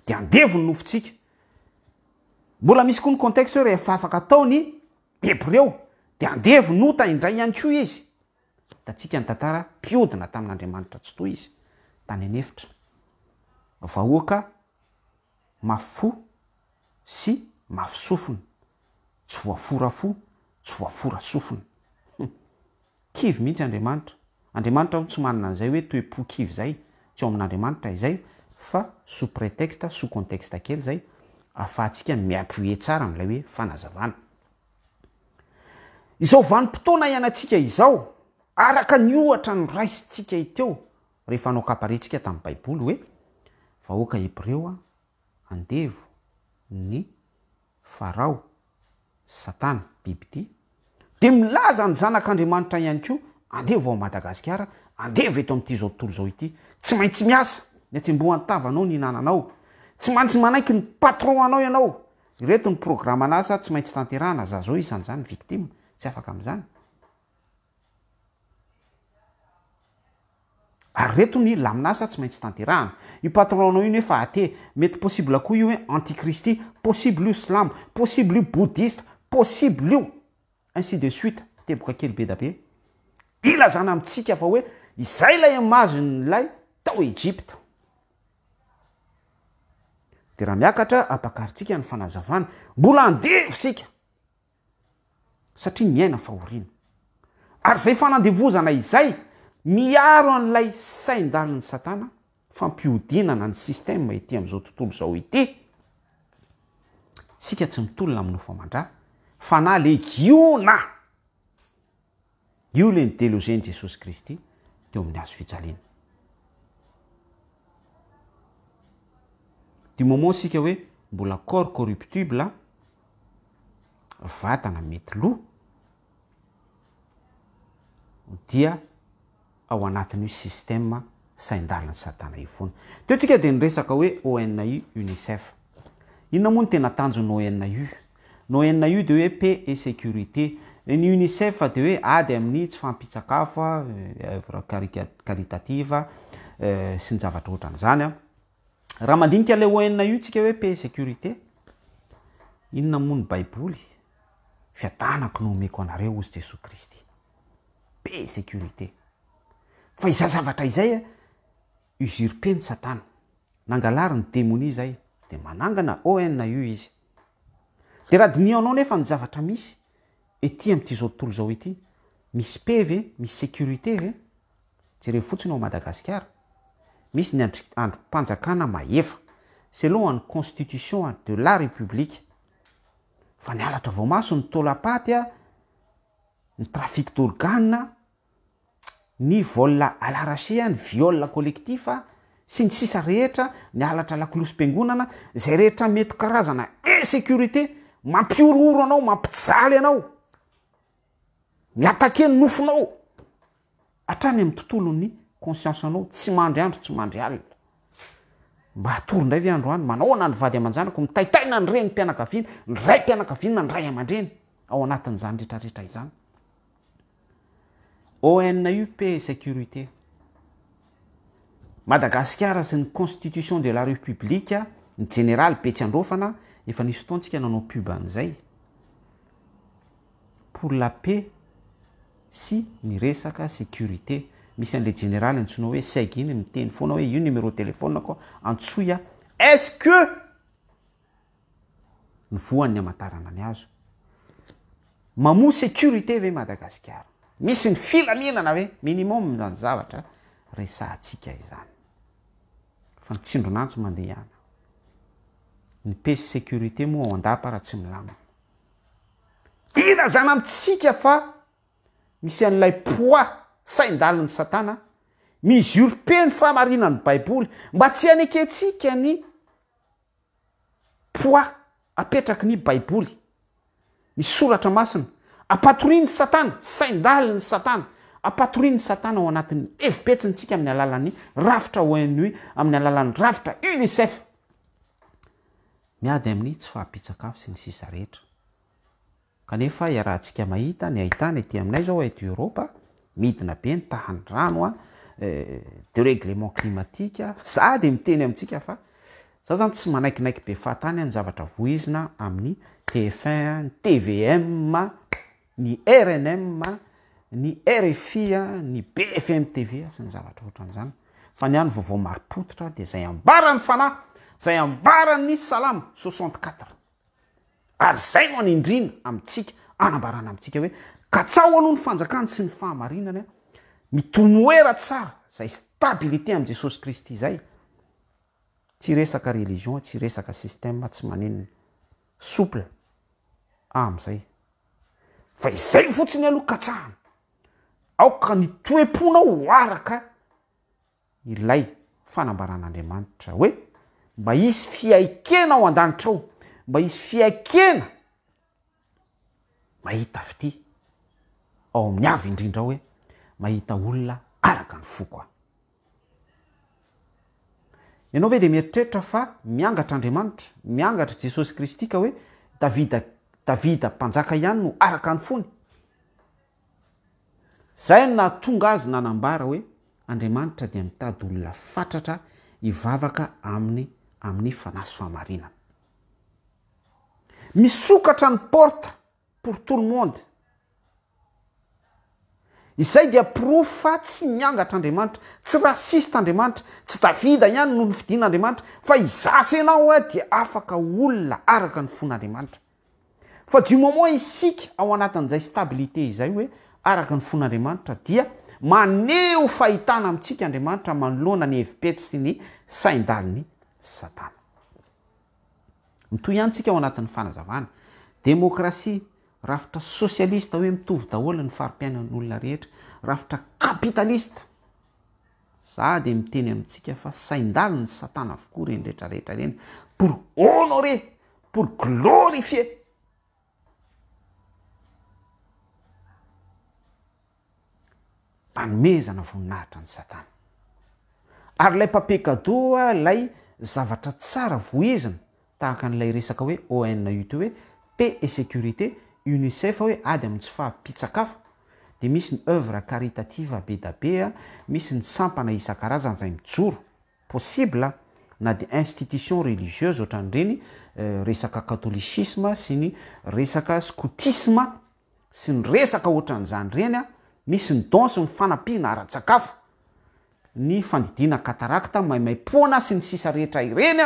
dia andevo ny nofitsika. Mbola misy koa ny contexte hoe rehefa afaka tao ny Hebreo, dia andevo nota indray ihany koa izy. Tatsika ny tantara mpiodina tamin'Andriamanitra tsy toy izy, tany anefitra. Vahoaka mafy fo sy mafy sofina, tsy voafora fo, tsy voafora sofina. Kivy mihitsy Andriamanitra. Andriamanitra tsy manana an'izay hoe toe-po kivy zay, tsy ao amin'Andriamanitra izay, fa sous prétexte, sous contexte kely zay, ahafahantsika miappuyer tsara amin'ilay hoe fanazavana. Izao vanim-potoana ianantsika izao, araka ny ohatra ny raisintsika iteo, rehefa anao kaparentsika tamin'ny Baiboly hoe vahoaka Hebreo andevo ny Farao, Satana, biby dia milaza ny zanak'Andriamanitra ihany koa, andevo ao Madagasikara, andevo eto amin'ity zao tontolo zao ity. Tsy maintsy miasa, ny atsembohan'ny tavanao ny hinananao, tsy maintsy manaiky ny patron anao ianao. Ireto ny programme anasa tsy maintsy tanterahana, za zao isan'izany victime, tsy afaka amin'izany. Ary reto ny laminasa tsy maintsy tanterahana. Io patron anao io nefa ate, mety possible koa io hoe antikristi, possible io slamo, possible io bouddhiste, possible io ainsi de suite, teboka kely be da be. Ilazana amintsika fa hoe izay lay amazon'lay tao Egypta. Dia raha miakatra ampakaritsika ny fanazavana, mbola andevo sika satria miaina fahoriana. Ary izay fanandevozana izay miaro an'ilay sain-daliny satana, fampiodinana ny système ity amin'izao tontolo izao ity. Sika tsy mitolona amin'ny nofamandrà, fa na legiona. Io le ny délogeny Jesosy Kristy teo amin'ny hazo fijaliana. Du moment sika hoe mbola corps corruptible, vatana mety loha, dia ao anatin'io système sain-daliny satana io foana. Teo tsika dia niresaka hoe ONU, UNICEF. Inona moa no tena tanjon'ny ONU? Ny ONU dia hoe paix et sécurité. Ny UNICEF dia hoe ady amin'ny tsy fampitsakafo, œuvre caritative sy ny zavatra ohatran'izany. Raha mandinika ilay ONU tsika hoe paix et sécurité, inona moa ny Baiboly? Fiadanako no omeko anareo ozy Jesosy Kristy. Paix et sécurité. Fa izay zavatra izay usurpé ny satana, nangalary ny démonie izay, dia manangana ONU izy. Dia raha dinianao nefa ny zavatra misy ety amin'ity zao tontolo zao ity, misy paix ve, misy sécurité ve? Jereo fotsiny ao Madagasikara, misy ny androm-panjakana mahefa selon ny constitution de la République. Fa nialatra vao maso ny tolapaty, ny trafic d'organe, ny vol à l'arraché, ny viol collectif sy ny sisa rehetra, ny alatra lakolosam-piangonana, zay rehetra mety karazana insécurité, mampiorooro anao, mampijaly anao, miatake ny nofonao, hatrany amin'ny tontolon'ny conscience anao, tsy mandry andro, tsy mandry alina. Mba hatory indray ve androany, manahoana ny vady aman-janako, mitaitaina ny reny mpianakaviana, ny ray mpianakaviana, ny ray aman-dreny ao anatin'izany rehetrarehetra izany. ONU, paix et sécurité. Madagasikara sy ny constitution de la République, ny général Betsy Androfana, efa nisy fotoantsika nanao pub an'izay. Pour la paix sy ny resaka sécurité. Misy an'ilay général antsoina hoe Seg iny, miteny foana hoe io numéro téléphone ko antsoia, est-ce que ny voan'ny amatarana ny azo. mamoa sécurité ve Madagasikara, misy ny filaminana hoe minimum zany zavatra resahantsika izany fa nitsindronantsy mandeha ihany. Ny pesy sécurité moa ao andapa raha tsy milamina. Ilazana amitsika fa misy an'ilay poids sain-daliny Satana mizurpe ny fahamarinan'ny Baiboly mba tsy haneketsika ny poids apetraky ny Baiboly, ny soratra masina, apatoriany Satana, sain-daliny Satana, apatoriany Satana ao anatin'ny evipetsintsika amin'ny alalan'ny rafitra ONU, amin'ny alalan'ny rafitra UNICEF. Miady amin'ny tsy fahampitsakafo sy ny sisa rehetra. Kanefa iarahantsika mahita ny ahitana ety aminay zao eto Europa, midina be ny tahany rano dérèglement climatique, sady miteny amintsika fa za zany tsy manaikinaiky be fahatany ny zavatra voizina amin'ny TF1, ny TVM, ny RNM, ny RFI, ny BFM TV sy ny zavatra ohatran'izany. Fa ny any vaovao marim-pototra dia zay ambarany fanahy, zay ambarany Salamo 64. Ary zay no anindrina amintsika, anambarana amintsika hoe katsao aloha ny fanjakany sy ny fahamarinana, mitomoera tsara zay stabilité amin'ny Jesosy Kristy zay. Tsy resaka religion, tsy resaka système, tsy manenina souple amin'izay. Fa izay fotsiny aloha katsahana. Aoka ny toe-ponao araka ilay fanambaran'Andriamanitra hoe mba hisy fiaikena ao an-danitra ao, mba hisy fiaikena mahita avy ao amin'ny avy indrindra hoe mahita olona araka ny foko. Ianao ve dia mieritreritra fa miangatra Andriamanitra, miangatra Jesosy Kristy ka hoe Davida mpanjaka ihany no araka ny fony? Zay na tonga azy nanambara hoe Andriamanitra dia mitady olona fatratra hivavaka amin'ny fanahy fahamarinana. Misokatra ny porte pour tout le monde. Izay dia proof fa tsy miangatra Andriamanitra, tsy rasista Andriamanitra, tsy Davida ihany no nifidiana Andriamanitra, fa izasy ianao dia afaka olona araka ny fon'Andriamanitra. Fa du moment isika ao anatin'izay stabilité izay hoe araka ny fon'Andriamanitra dia maneho fahitana amintsika Andriamanitra manoloana ny hevipety sy ny sain-daliny Satana. Mitoy ihany tsika ao anatin'ny fanazavana. Demokrasia, rafitra sosialista hoe mitovy daholo ny farim-piainan'ny olona rehetra, rafitra kapitalista. Sady miteny amintsika fa sain-daliny Satana avokoa reny rehetrarehetra reny pour honorer, pour glorifier panomezana voninahitra ny Satana. Ary lay papekadoa, lay zavatra tsara voizina tahaka n'ilay resaka hoe ONU hoe paix et sécurité, UNICEF hoe ady amin'ny tsy fahampitsakafo, dia misy ny œuvre caritative be da be, misy ny sampana isan-karazany izay mijoro possible na dia institution religieuse ohatran'ireny resaka catholicisme sy ny resaka scoutisme sy ny resaka ohatran'izany reny, misy ny danse, ny fanampiana ara-tsakafo, ny fandidiana katarakta, maimai-poana sy ny sisa rehetra ireny,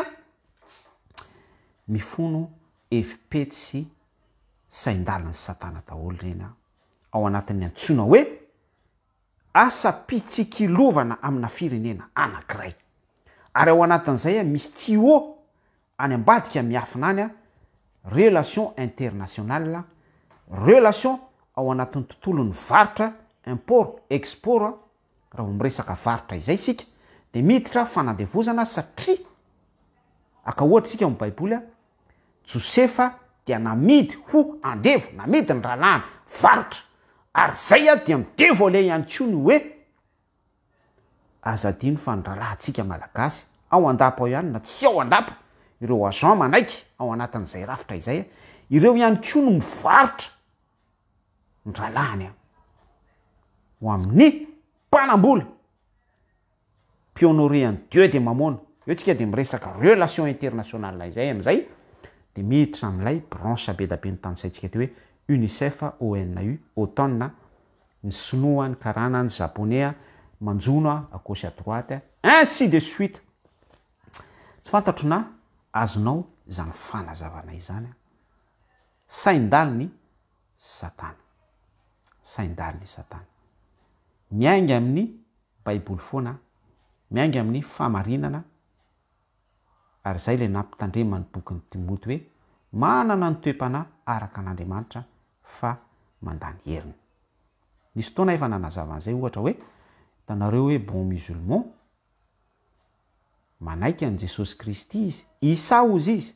mifono evipety sy sain-daliny Satana daholo reny ao anatin'ny antsoina hoe asa pitsikilovana amina firenena anankiray. Ary ao anatin'izay misy tuyau any ambadika miafinany, relation internationale, relation ao anatin'ny tontolon'ny varitra, import, export, raha miresaka varitra izay sika, dia miditra fanandevozana satria aka ohatra sika amin'ny Baiboly, Josefa dia namidy ho andevo, namidy ny ralàny varitra, ary zay dia midévoile ihany koa ny hoe azadino fa ny ralahantsika malagasy ao an-dapo ao ihany na tsy ao an-dapo, ireo agent manaiky ao anatin'izay rafitra izay, ireo ihany koa no mivaritra ny ralàny ho amin'ny mpanambola pionerie en Dieu de Mamona. Eo tsika dia miresaka relation internationale izay amin'izay, dia miditra amin'ilay branche be da be ny tanysaintsika teo hoe UNICEF, ONU, automne, ny sinoa, ny karana, ny japonais, manjono à gauche à droite, ainsi de suite. Tsy fantatro na azonao izany fanazavana izany. Sain-daliny satana, saindaliny satana. Miainga amin'ny baiboly foana, miainga amin'ny famarinana, ary zay le nampitandremany bokyny Timoty hoe manana ny toe-panahy araka an'Andriamanitra fa mandany heriny. Nisy fotoana efa nanazava an'izay ohatra hoe hitanareo hoe bon musulman manaiky an' Jesosy Kristy izy, Isa ozy izy,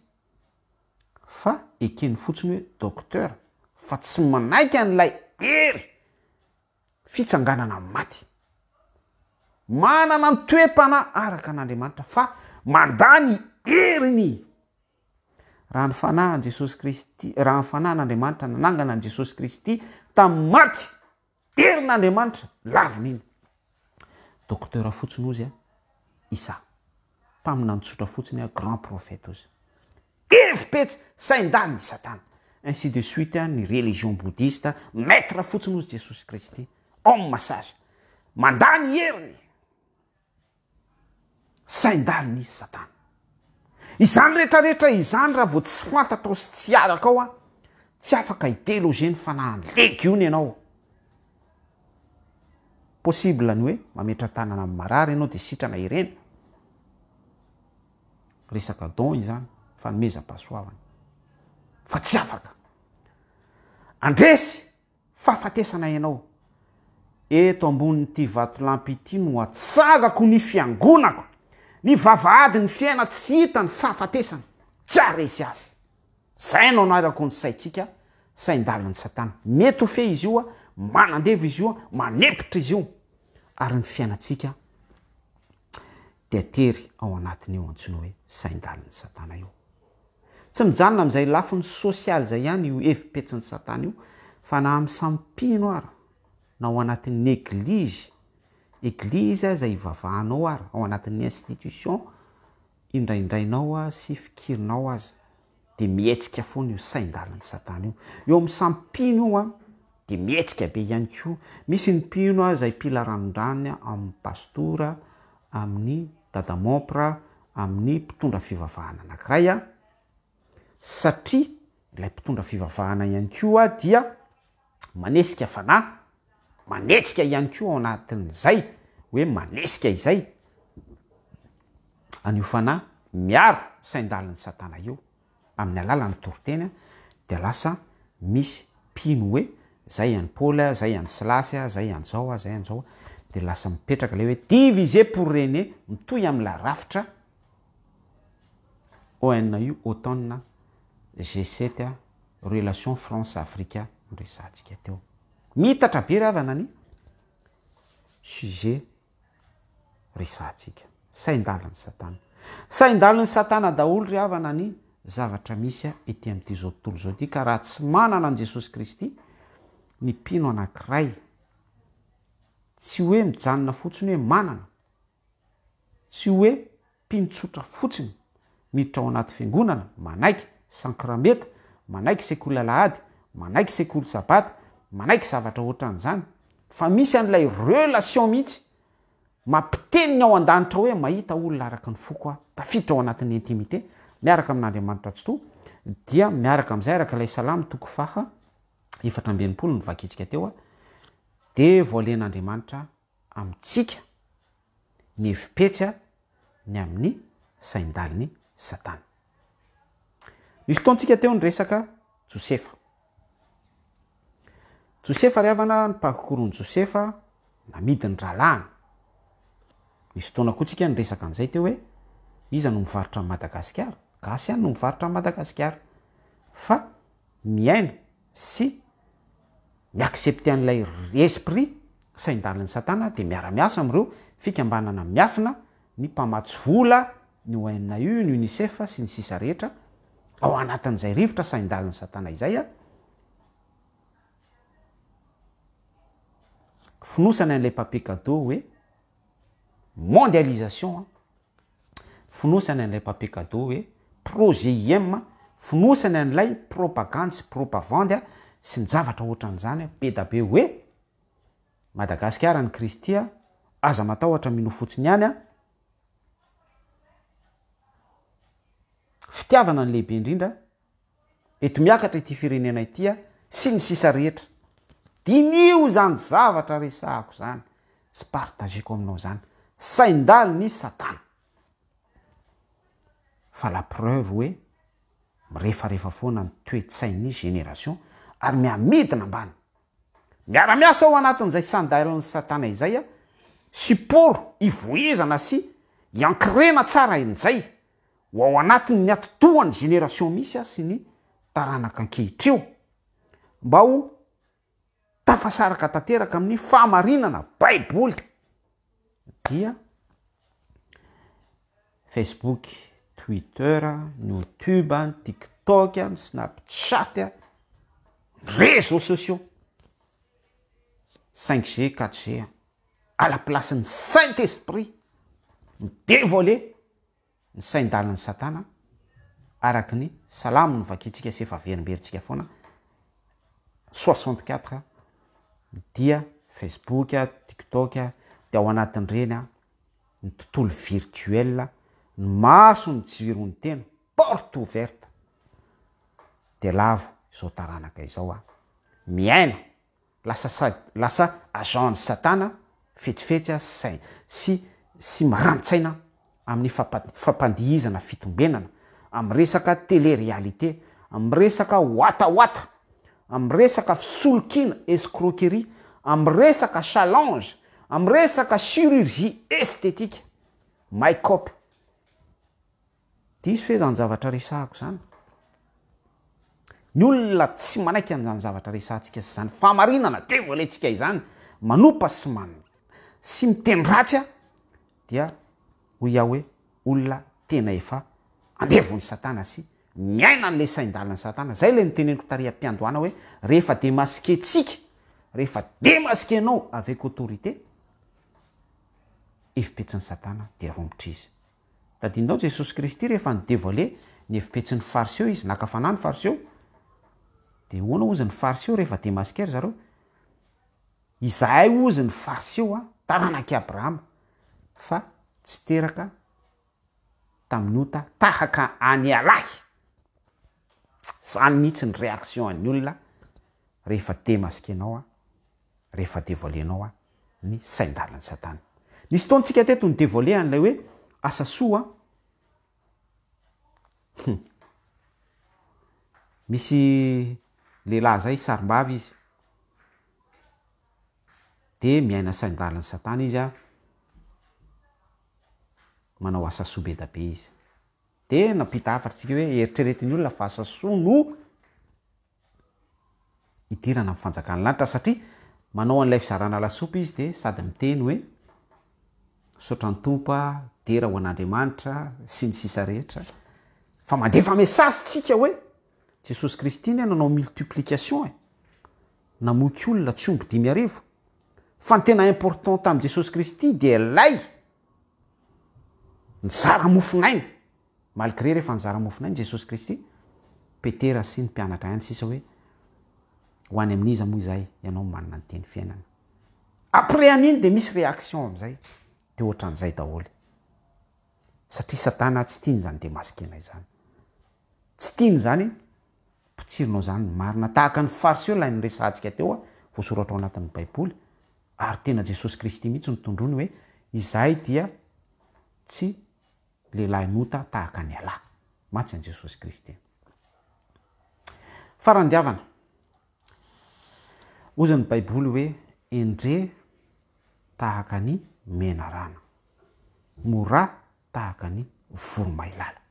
fa ekeny fotsiny hoe docteur, fa tsy manaiky an'ilay hery fitsanganana maty. Manana ny toe-panahy araka an'Andriamanitra fa mandany heriny. Raha ny fanahy Jesosy Kristy, raha ny fanahy n'Andriamanitra nanangana an' Jesosy Kristy tamin'ny maty, herin'Andriamanitra laviny iny. Docteur fotsiny ozy Isa, mpamina nitsotra fotsiny grand prophète ozy. Evipetsy saindaliny satana. Ainsi de suite ny religion bouddhiste, maître fotsiny ozy Jesosy Kristy, homme massage, mandany heriny, saindaliny satana. Izany rehetrarehetra izany raha vao tsy fantatra sy tsy araka ao tsy afaka idélogeny fanahany legiony ianao. Possible ny hoe mametra tanana amin'ny marary ianao de sitrana ireny. Resaka don izany, fanomezam-pahasoavana. Fa tsy afaka. Andresy fahafatesana ianao. Eto ambonin'ity vatolampy ity no atsarako ny fiangonako. Ny vavahady ny fiaina tsy hita ny fahafatesana. Tsara resy azy. Zay no anarako ny saitsika, saindaliny satana. Mety ho fe izy io, manandeva izy io, manepitra izy io. Ary ny fiainatsika dia tery ao anatiny io antsoina hoe saindaliny satana io. Tsy mijanona amin'izay lafiny sosialy zay ihany io evipetsin'ny satana io, fa na amin'ny sampino ara, na ao anatin'ny eglizy zay ivavahanao ara, ao anatin'ny institution indraindrainao sy fikirinao azy, de mietsika foana io saindaliny satana io. Eo amin'ny sampino io de mietsika be ihany koa. Misy ny pino zay pila ranondrany amin'ny pastora, amin'ny dadamompra, amin'ny mpitondra fivavahana anankiray, satria ilay mpitondra fivavahana ihany koa dia manesika fanahy, manetsika ihany koa ao anatin'izay, hoe manesika izay anio fanahy miaro saindaliny satana io amin'ny alalan'ny toriteny, de lasa misy pino hoe zay any Paul, zay any Silasy, zay an'zao, zay an'zao, de lasa mipetraka le hoe divisé pour régner, mitohy amin'la rafitra ONU, automne, G7, relation France-Afrique, resantsika teo. Mitatra be ravana ny sujet resantsika. Saindaliny satana. Saindaliny satana daholo ry havana ny zavatra misy ety amin'ity zao tontolo zao ty, ka raha tsy manana an' Jesosy Kristy ny pino anankiray, tsy hoe mijanona fotsiny hoe manana, tsy hoe mpinotsotra fotsiny miditra ao anaty fiangonana, manaiky sankrameta, manaiky sekoly alahady, manaiky sekoly sabata, manaiky zavatra ohatran'izany, fa misy an'ilay relation mihitsy mampiteniny ao an-danitra hoe mahita olona araka ny foko tafiditra ao anatin'ny intimité, miaraka amin'Andriamanitra tsy to, dia miaraka amin'izay araka ilay salamy toko faha 720 ny vakitsika teo, de voalen'Andriamanitra amintsika ny evipetsy ny amin'ny saindaliny satana. Misy fotoantsika teo ny resaka Josefa. Josefa ry havana, ny parcours-ny Josefa namidiny ralàna. Misy fotoana koa tsika ny resaka an'izay teo hoe iza no mivarotra Madagasikara, gasy ihany no mivarotra Madagasikara, fa miaina sy miaccepte an'ilay esprit saindaliny satana, de miara-miasa am'ireo fikambanana miafina, ny mpamatsy vola, ny ONU, ny UNICEF sy ny sisa rehetra ao anatin'izay rivotra saindaliny satana izay, finosana an'ilay papier cadeau hoe mondialisation, finosana an'ilay papier cadeau hoe projet IM, finosana an'ilay propagande sy propagande sy ny zavatra ohatran'izany be da be hoe Madagasikara ny Kristia aza matahotra mino fotsiny ihany fitiavana ny lehibe indrindra eto miakatra ity firenena ity sy ny sisa rehetra dinio zany zavatra resahako zany sy partageko aminao zany saindaly ny satana fa la preuve hoe mirefarefa foana ny toe-tsain'ny génération ary miamidina ambany miara-miasa ao anatin'izay sandalin'ny satana izay a support ivoizana sy iankirena tsara in'izay ho ao anatin' ny atotohany génération misy a sy ny taranaka ankehitreo mba ho tafasaraka tanteraka amin'ny fahamarinana baiboly dia Facebook, Twitter, YouTube, TikTok, Snapchat, réseaux sociaux 5G, 4G à la place ny Saint-Esprit dévoilé ny saindalin'ny satana araky ny salamo ny vakitsika sy efa verimberitsika foana 64 dia Facebook, TikTok dia ao anatin'ireny ny tontolo virtuel ny maso ny jiron'ny tena porte ouverte de lavo izao taranaka izao miaina lasa agent satana fetsifetsy sy marantsaina amin'ny fampandihizana fitombenana amin'ny resaka télé-réalité amin'ny resaka watawatta amin'ny resaka fisolokina escroquerie amin'ny resaka challenge amin'ny resaka chirurgie esthétique make-up diso fe zany zavatra resahako zany ny olona tsy manaiky an'izany zavatra resahantsika zany fahamarinana devolentsika izany manopa sy mitendratsy dia ho ia hoe olona tena efa andevon'ny satana sy miaina n'le saindalin'ny satana zay le niteneniko tariam-piandohana hoe rehefa demasquetsika rehefa demasquenao avec autorité efipetsin'ny satana dia romotra izy tadindao Jesosy Kristy rehefa nidevoile ny efipetsin'ny fariseo izy nakafanany fariseo dia hoana ozy ny fariseo rehefa demasquery zareo izahay ozy ny fariseo taranaky Abrahama fa tsy teraka tamin'ny ota tahaka any alahy zany mihitsy ny réaction an'ny olona rehefa demasquenao rehefa devoilenao ny saindalin'ny satana nisy taontsika teto ny devoile an'ilay hoe asa soa misy lehilahy zay sarim-bavy izy de miaina saindalin'ny satana izy manao asa soa be da be izy de napita hafatritsika hoe eritreretin'ny olona fa asa soa no idirana amin'ny fanjakany lanitra satria manao an'ilay fizarana lasopy izy de sady miteny hoe sotra ny tompa dera ho an'Andriamanitra sy ny sisa rehetra fa mandefa message tsika hoe Jesosy Kristy nanao multiplication namoky olona tsy omby 10,000 fa ny tena important tamin'i Jesosy Kristy dia lay nizara mofinainy malgré rehefa nizara mofinainy Jesosy Kristy Petera sy ny mpianatra ihany sisa hoe ho any amin'iza moa izay ianao manana ny teny fiainana après an'iny dia misy réaction amin'izay dia ohatran'izay daholo satria satana tsy tiany zany demasquena izany tsy tiany zany potsirinao zany ny marina tahaka ny fariseo lay ny resahantsika teo voasoratra ao anatin'ny baiboly ary tena Jesosy Kristy mihitsy nitondrony hoe izahay dia tsy lehilahy nota tahaka ny alahy matsy an Jesosy Kristy farandiavana ozan'ny baiboly hoe endre tahaka ny menarana mora tahaka ny voromailala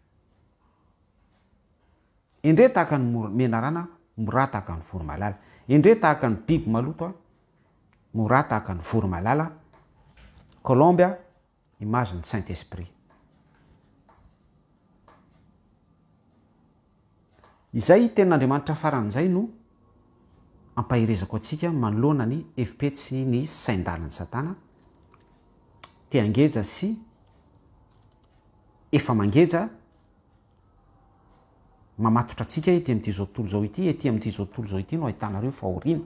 endre tahaka ny menarana mora tahaka ny voromailala endre tahaka ny biby maloto mora tahaka ny voromailala Colombia image ny Saint-Esprit izay ten'Andriamanitra faran'izay no ampahirezako atsika manoloana ny efipetsy ny saindalin'ny satana teangeja sy efa mangeja mamatotra atsika ety amin'ity zao tontolo zao ity ety amin'ity zao tontolo zao ity no ahitanareo fahoriana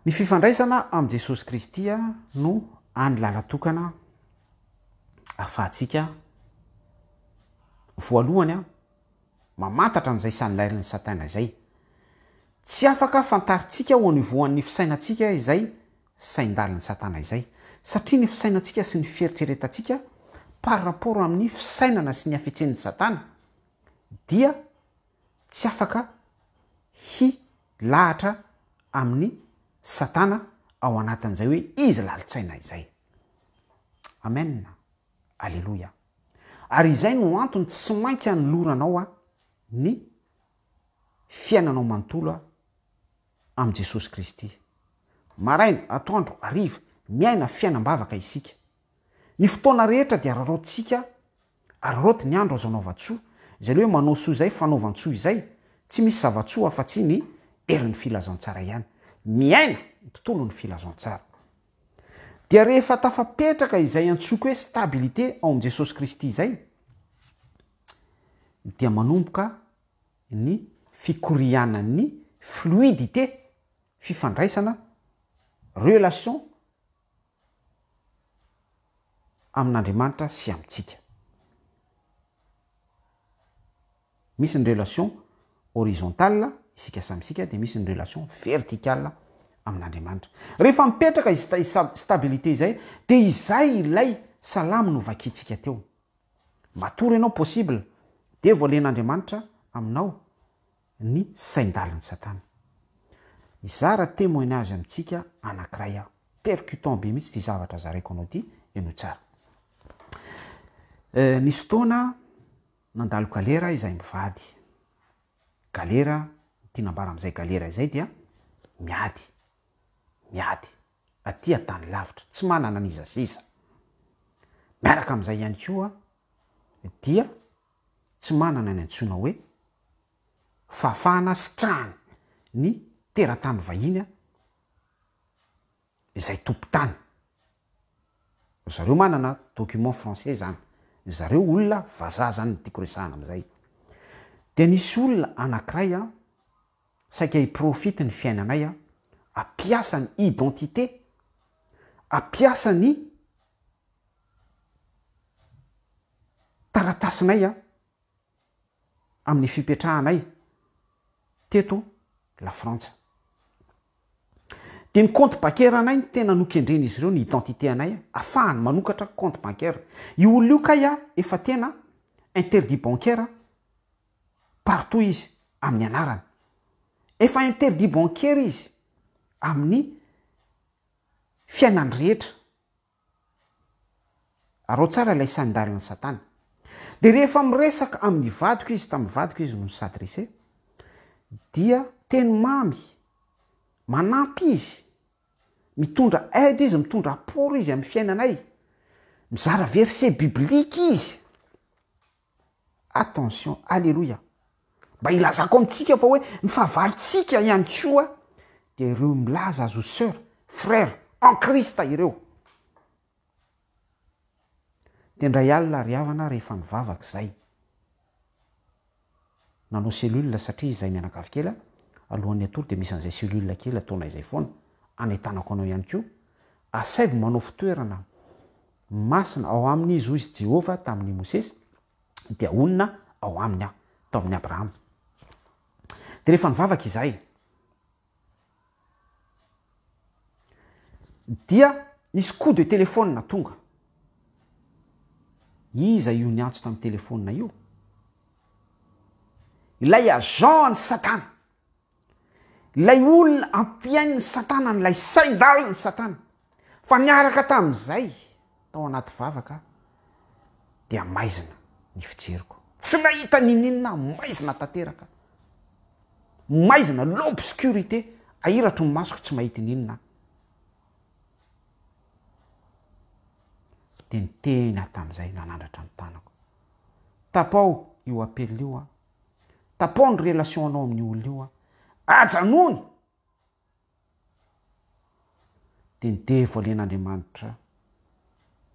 ny fifandraisana amin'i Jesosy Kristy no any lalatokana ahafahantsika voalohany a mamantatra n'izay sanylairin'ny satana izay tsy afaka fantaritsika ao anivoan'ny fisainantsika izay sain-dalin'ny satana izay satria ny fisainantsika sy ny fieritreretantsika par rapport amin'ny fisainana sy ny afetsen'ny satana dia tsy afaka hilahatra amin'ny satana ao anatin'izay hoe izy lalitsaina izay. Amen. Alleloia. Ary izay no antony tsy maintsy anyloranao a ny fiainanao manontolo a am' Jesosy Kristy. Maraina, atoandro, ariva, miaina fiainam-bavaka isika. Ny fotoana rehetra dia rarotsika, araroty ny andro azo anaovan-tsoa, izay le hoe manao soa izay fanaovan-tsoa izay, tsy misy zavan-tsoa afa-tsy ny erin'ny filazantsara ihany. Miaina ny tontolo ny filazantsara. Dia rehefa tafapetraka izay antsoko hoe stabilité ao am' Jesosy Kristy izay, dia manomboka ny fikorianan'ny fluidité, fifandraisana, relation amin'Andriamanitra sy amintsika. Misy ny relation horizontale isika samysika, dia misy ny relation verticale amin'Andriamanitra. Rehefa mipetraka izy stabilité izay, dia izay ilay salamo no vakitsika teo. Matory ianao possible, dia voalen'Andriamanitra aminao ny sain-dalin'ny satana. Izara témoignage amintsika anankiray a percutant be mihitsy ty zavatra zaraiko anao ty eno tsara. Nisy fotoana nandalo galera izay mivady. Galera, tinambara am'izay galera izay dia miady aty atany lavitra, tsy manana n'izaziza. Miaraka am'izay ihany koa dia tsy manana ny antsoina hoe fafana sitrahana ny teratany vahiny izay tompo-tany. Zareo manana document français zany. Zareo olona vazaha zany ny tiako resahana am'izay. Dia nisy olona anankiray saika hiprofity ny fiainanay apiasa ny identité, apiasa ny taratasinay amin'ny fipetrahanay teto la Frantsa. Dia ny compte bancaire anay tena nokendreny izy ireo ny identité anay afahany manokatra compte bancaire. Io olona io kay efa tena interdit bancaire partout izy amin'ny anarany. Efa interdit bancaire izy amin'ny fiainany rehetra. Arao tsara ilay sain-dalin'ny satana. Dia rehefa miresaka amin'ny vadiko izy, tamin'ny vadiko izy no s'adresse, dia teny mamy, manampy izy, mitondra aide izy, mitondra apport izy amin'ny fiainanay, mizara verset biblique izy. Attention, alléluia. Mba ilazako amintsika fa hoe ny fahavalontsika ihany koa dia ireo milaza azo sœur, frère en Christ ireo. Dia ndray alina ry havana rehefa mivavaka izay. Nanao cellule satria izay mianakavy kely alohan'ny atory dia misy an'izay cellule kely ataona izay foana. Anentanako anao ihany koa. Asaivo manao fitoerana masina ao amin'izy hoy izy Jehova tamin'ny Mosesy, dia onona ao aminy tao amin'ny Abrahama. Dia rehefa nivavaka izay, dia nisy coup de téléphone tonga. Iza io niantso tamin'ny telefona io? Ilay agent ny satana, ilay olona ampiain'ny satana, n'ilay sain-dalin'ny satana. Fa niaraka tamin'izay tao anaty vavaka dia maizina ny fijeriko. Tsy nahita ninina, maizina tanteraka. Maizina l'obscurité, ahiratro ny masoko tsy mahita ninina. Dia niteny tamin'izay nanandratra ny tanako. Tapao io appel io tapao ny relation anao amin'ny olona io ajanony. Dia nidefo alen'Andriamanitra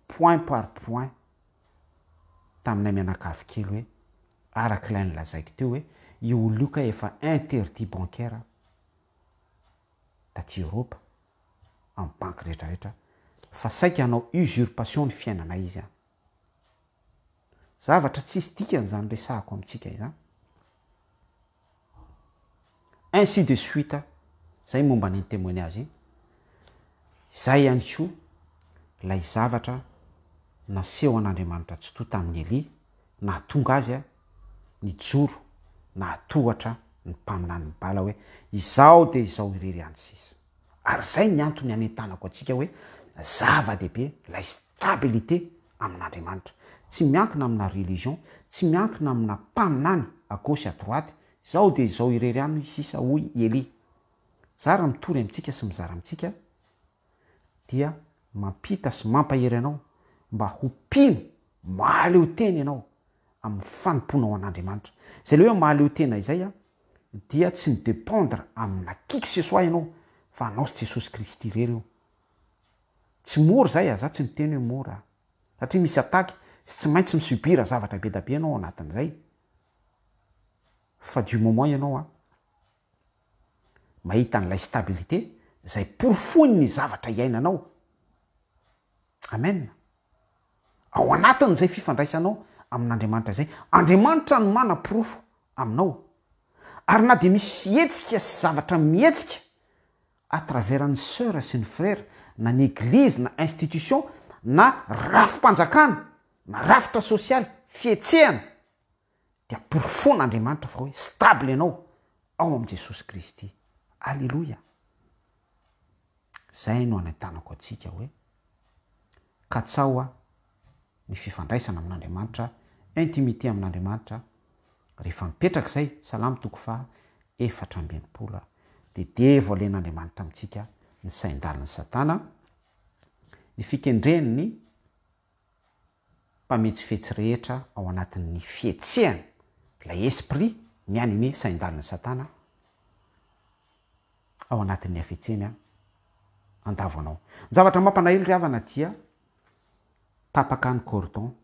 point par point taminay mianakavy kely hoe arak'ilay nilazaiko teo hoe io olona io ka efa interdit bancaire taty Europe amin'ny banky rehetrarehetra, fa saika hanao usurpation ny fiainanay izy. zavatra tsisy dikany zany resahako amintsika izany. Ainsi de suite zay momba ny témoignage iny. Zay ihany koa lay zavatra naseho an'Andriamanitra tsy to tamin'ny Elia, nahatonga azy nijoro, nahatohatra ny mpaminany bala hoe izao de izao irery any sisa. Ary zay ny antony anetanako atsika hoe zava-dehibe lay stabilité amin'Andriamanitra. Tsy miankina amina religion, tsy miankina amina mpaminany à gauche à droite, izao de izao irery any sisa hoy Elia. Zara mitory amintsika sy mizara amintsika dia mampita sy mampahery anao mba ho pino mahaleo tena ianao amin'ny fanompona ao an'Andriamanitra. Zay le hoe mahaleo tena izay dia tsy midépendre amina qui que ce soit ianao fa anao sy Jesosy Kristy irery io. Tsy mora zay za tsy miteny hoe mora satria misy ataky sy tsy maintsy misubira zavatra be da be ianao anatin'izay. Fa du moment ianao mahita an'ilay stabilité zay porofony ny zavatra iainanao. Amen. Ao anatin'izay fifandraisanao amin'Andriamanitra zay, Andriamanitra no mana porofo aminao. Ary na de misy hetsika sy zavatra mihetsika à travers ny sœur sy ny frère, na ny église, na institution, na rafim-panjakana, na rafitra sosialy, fietsehana, dia porofon'Andriamanitra fa hoe stable ianao ao amin'i Jesosy Kristy. Alléluia. Zay no anentanako atsika hoe katsao ny fifandraisana amin'Andriamanitra, intimité amin'Andriamanitra. Rehefa mipetraka zay, salamo toko fa 420 de devo alen'Andriamanitra amintsika ny sain-daliny Satana, ny fikendreniny mpametsifetsy rehetra ao anatin'ny fietsehany lay esprit mianime sain-daliny Satana ao anatin'ny afetseny andavanao. Ny zavatra mampalahelo ry havana dia tapaka ny cordon,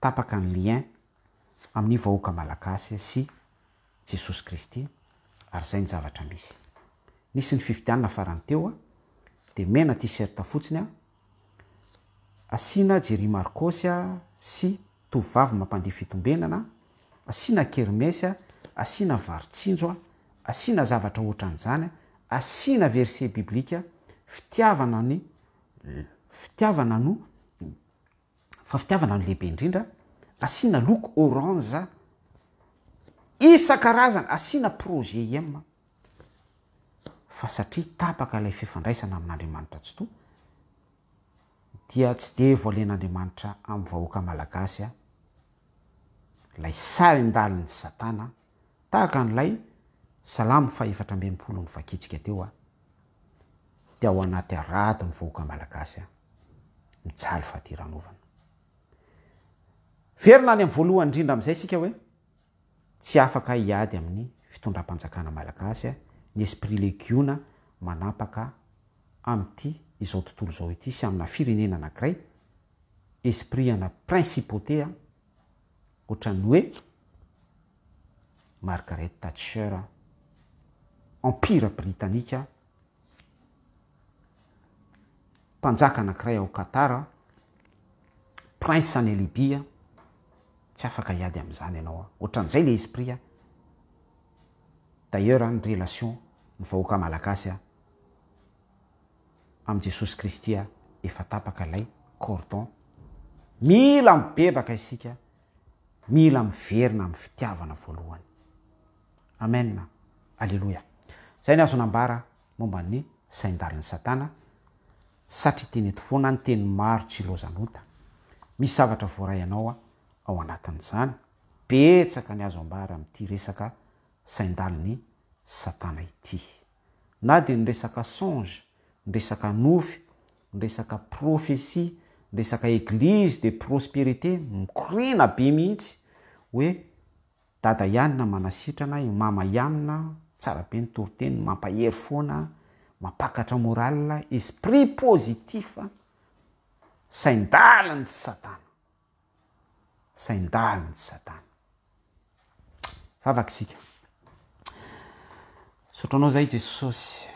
tapaka ny lien amin'ny vahoaka malagasy sy Jesosy Kristy. Ary zay ny zavatra misy. Nisy ny fifidianana farany teo de mena t-shirt fotsiny asina Jerry Marcos sy tovavy mampandeha fitombenana, asina kermesy, asina varitsinjo, asina zavatra ohatran'izany, asina verset biblika, fitiavana no lehibe indrindra, asina loko orange, isan-karazany, asina projet IM. Fa satria tapaka ilay fifandraisana amin'Andriamanitra tsy to, dia tsy de voalen'Andriamanitra amin'ny vahoaka malagasy lay sain-daliny Satana, tahaka n'ilay salamo 420 ny vakitsika teo dia ao anaty arady ny vahoaka malagasy mijaly fahadiran'ovana. Verina any amin'ny voalohany indrindra amin'izay sika hoe tsy afaka hiady amin'ny fitondram-panjakana malagasy ny esprit légiona manapaka amin'ity izao tontolo izao ity sy amina firenena anankiray, esprit ana principauté ohatran'ny hoe Margaret Thatcher, empire britannique, mpanjaka anankiray ao Qatar, prince any Libye, tsy afaka hiady amin'izany ianao ohatran'izay le esprit d'ailleurs ny relation ny vahoaka malagasy amin'i Jesosy Kristy efa tapaka ilay cordon. Mila mibebaka isika, mila miverina amin'ny fitiavana voalohany. Amen. Alléluia. Zay ny azo nambara momba ny sain-daliny Satana, satria teny eto foana ny teny maro tsy lozanota. Misy zavatra voaray anao ao anatin'izany, betsaka ny azo ambara amin'ity resaka sain-daliny Satana ity. Na dia ny resaka songe, ny resaka nofy, ny resaka prophétie, ny resaka église de prospérité, mikorina be mihitsy hoe dada ihany na manasitrana, mama ihany na tsara be ny toriteny, mampahery foana, mampakatra moral, esprit positif, sain-daliny Satana. Sain-daliny Satana. Vavaka isika. Sotranao zay Jesosy,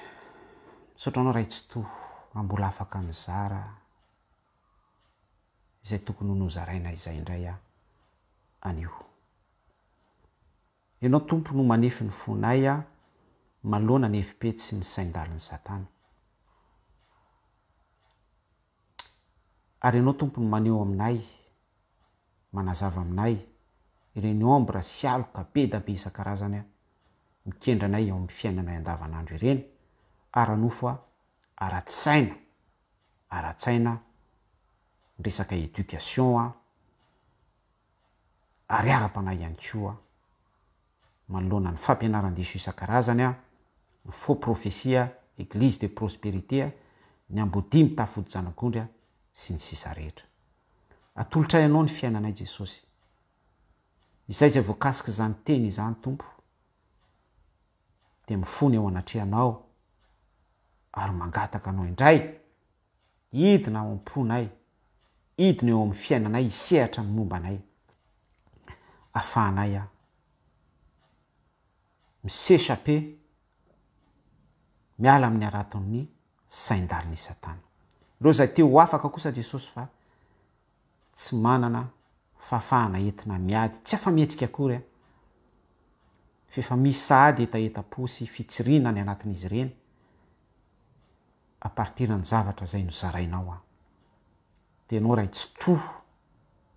sotranao ray tsy to, mbola afaka nizara izay tokony ho nozaraina izay indray anio. Ianao tompo no manefy ny fonay a maloana ny evipety sy ny sain-daliny Satana. Ary ianao tompo no maneho aminay, manazava aminay ireny ombra sy aloka be da be isan-karazany mikendra anay eo amin'ny fiainanay andavanandro ireny, ara-nofo a ara-tsaina resaka éducation a ary ara-panay ihany koa manoloana ny fampianaran-diso isan-karazany a, ny faux prophétie, église de prospérité, ny ambodimy tafody janak'ondry sy ny sisa rehetra. Atolotra ianao ny fiainanay Jesosy. Izay zay voakasika izany teny izany tompo, dia mifony eo anatrehanao ary mangataka anao indray hidina ao am-ponay, hidina eo amin'ny fiainanay, hisehatra ny mombanay, ahafahanay misesape miala amin'ny araton'ny sain-daliny Satana. Ireo zay te ho afaka kosa Jesosy fa tsy manana fahafahana entina miady, tsy afa-mihetsika akory fefa misy sahady etaeta-po sy fitsirina ny anatin'izy ireny a partir ny zavatra zay nozarainao dia ianao ray tsy toho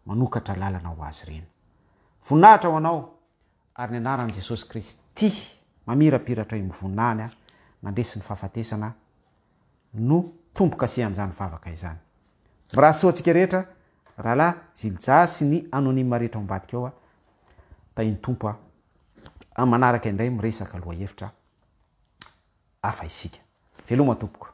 manokatra lalana ho azy ireny. Voninahitra ho anao ary ny anaran'i Jesosy Kristy mamirapiratra io mivonany nandresy ny fahafatesana no tomboka sehan'izany vavaka izany. Mirahasoantsika rehetra rahalahy Zilja sy ny anonyme rehetra ambadika ao tahiny tompo manaraka indray miresaka aloha hevitra hafa isika. Veloma tompoko.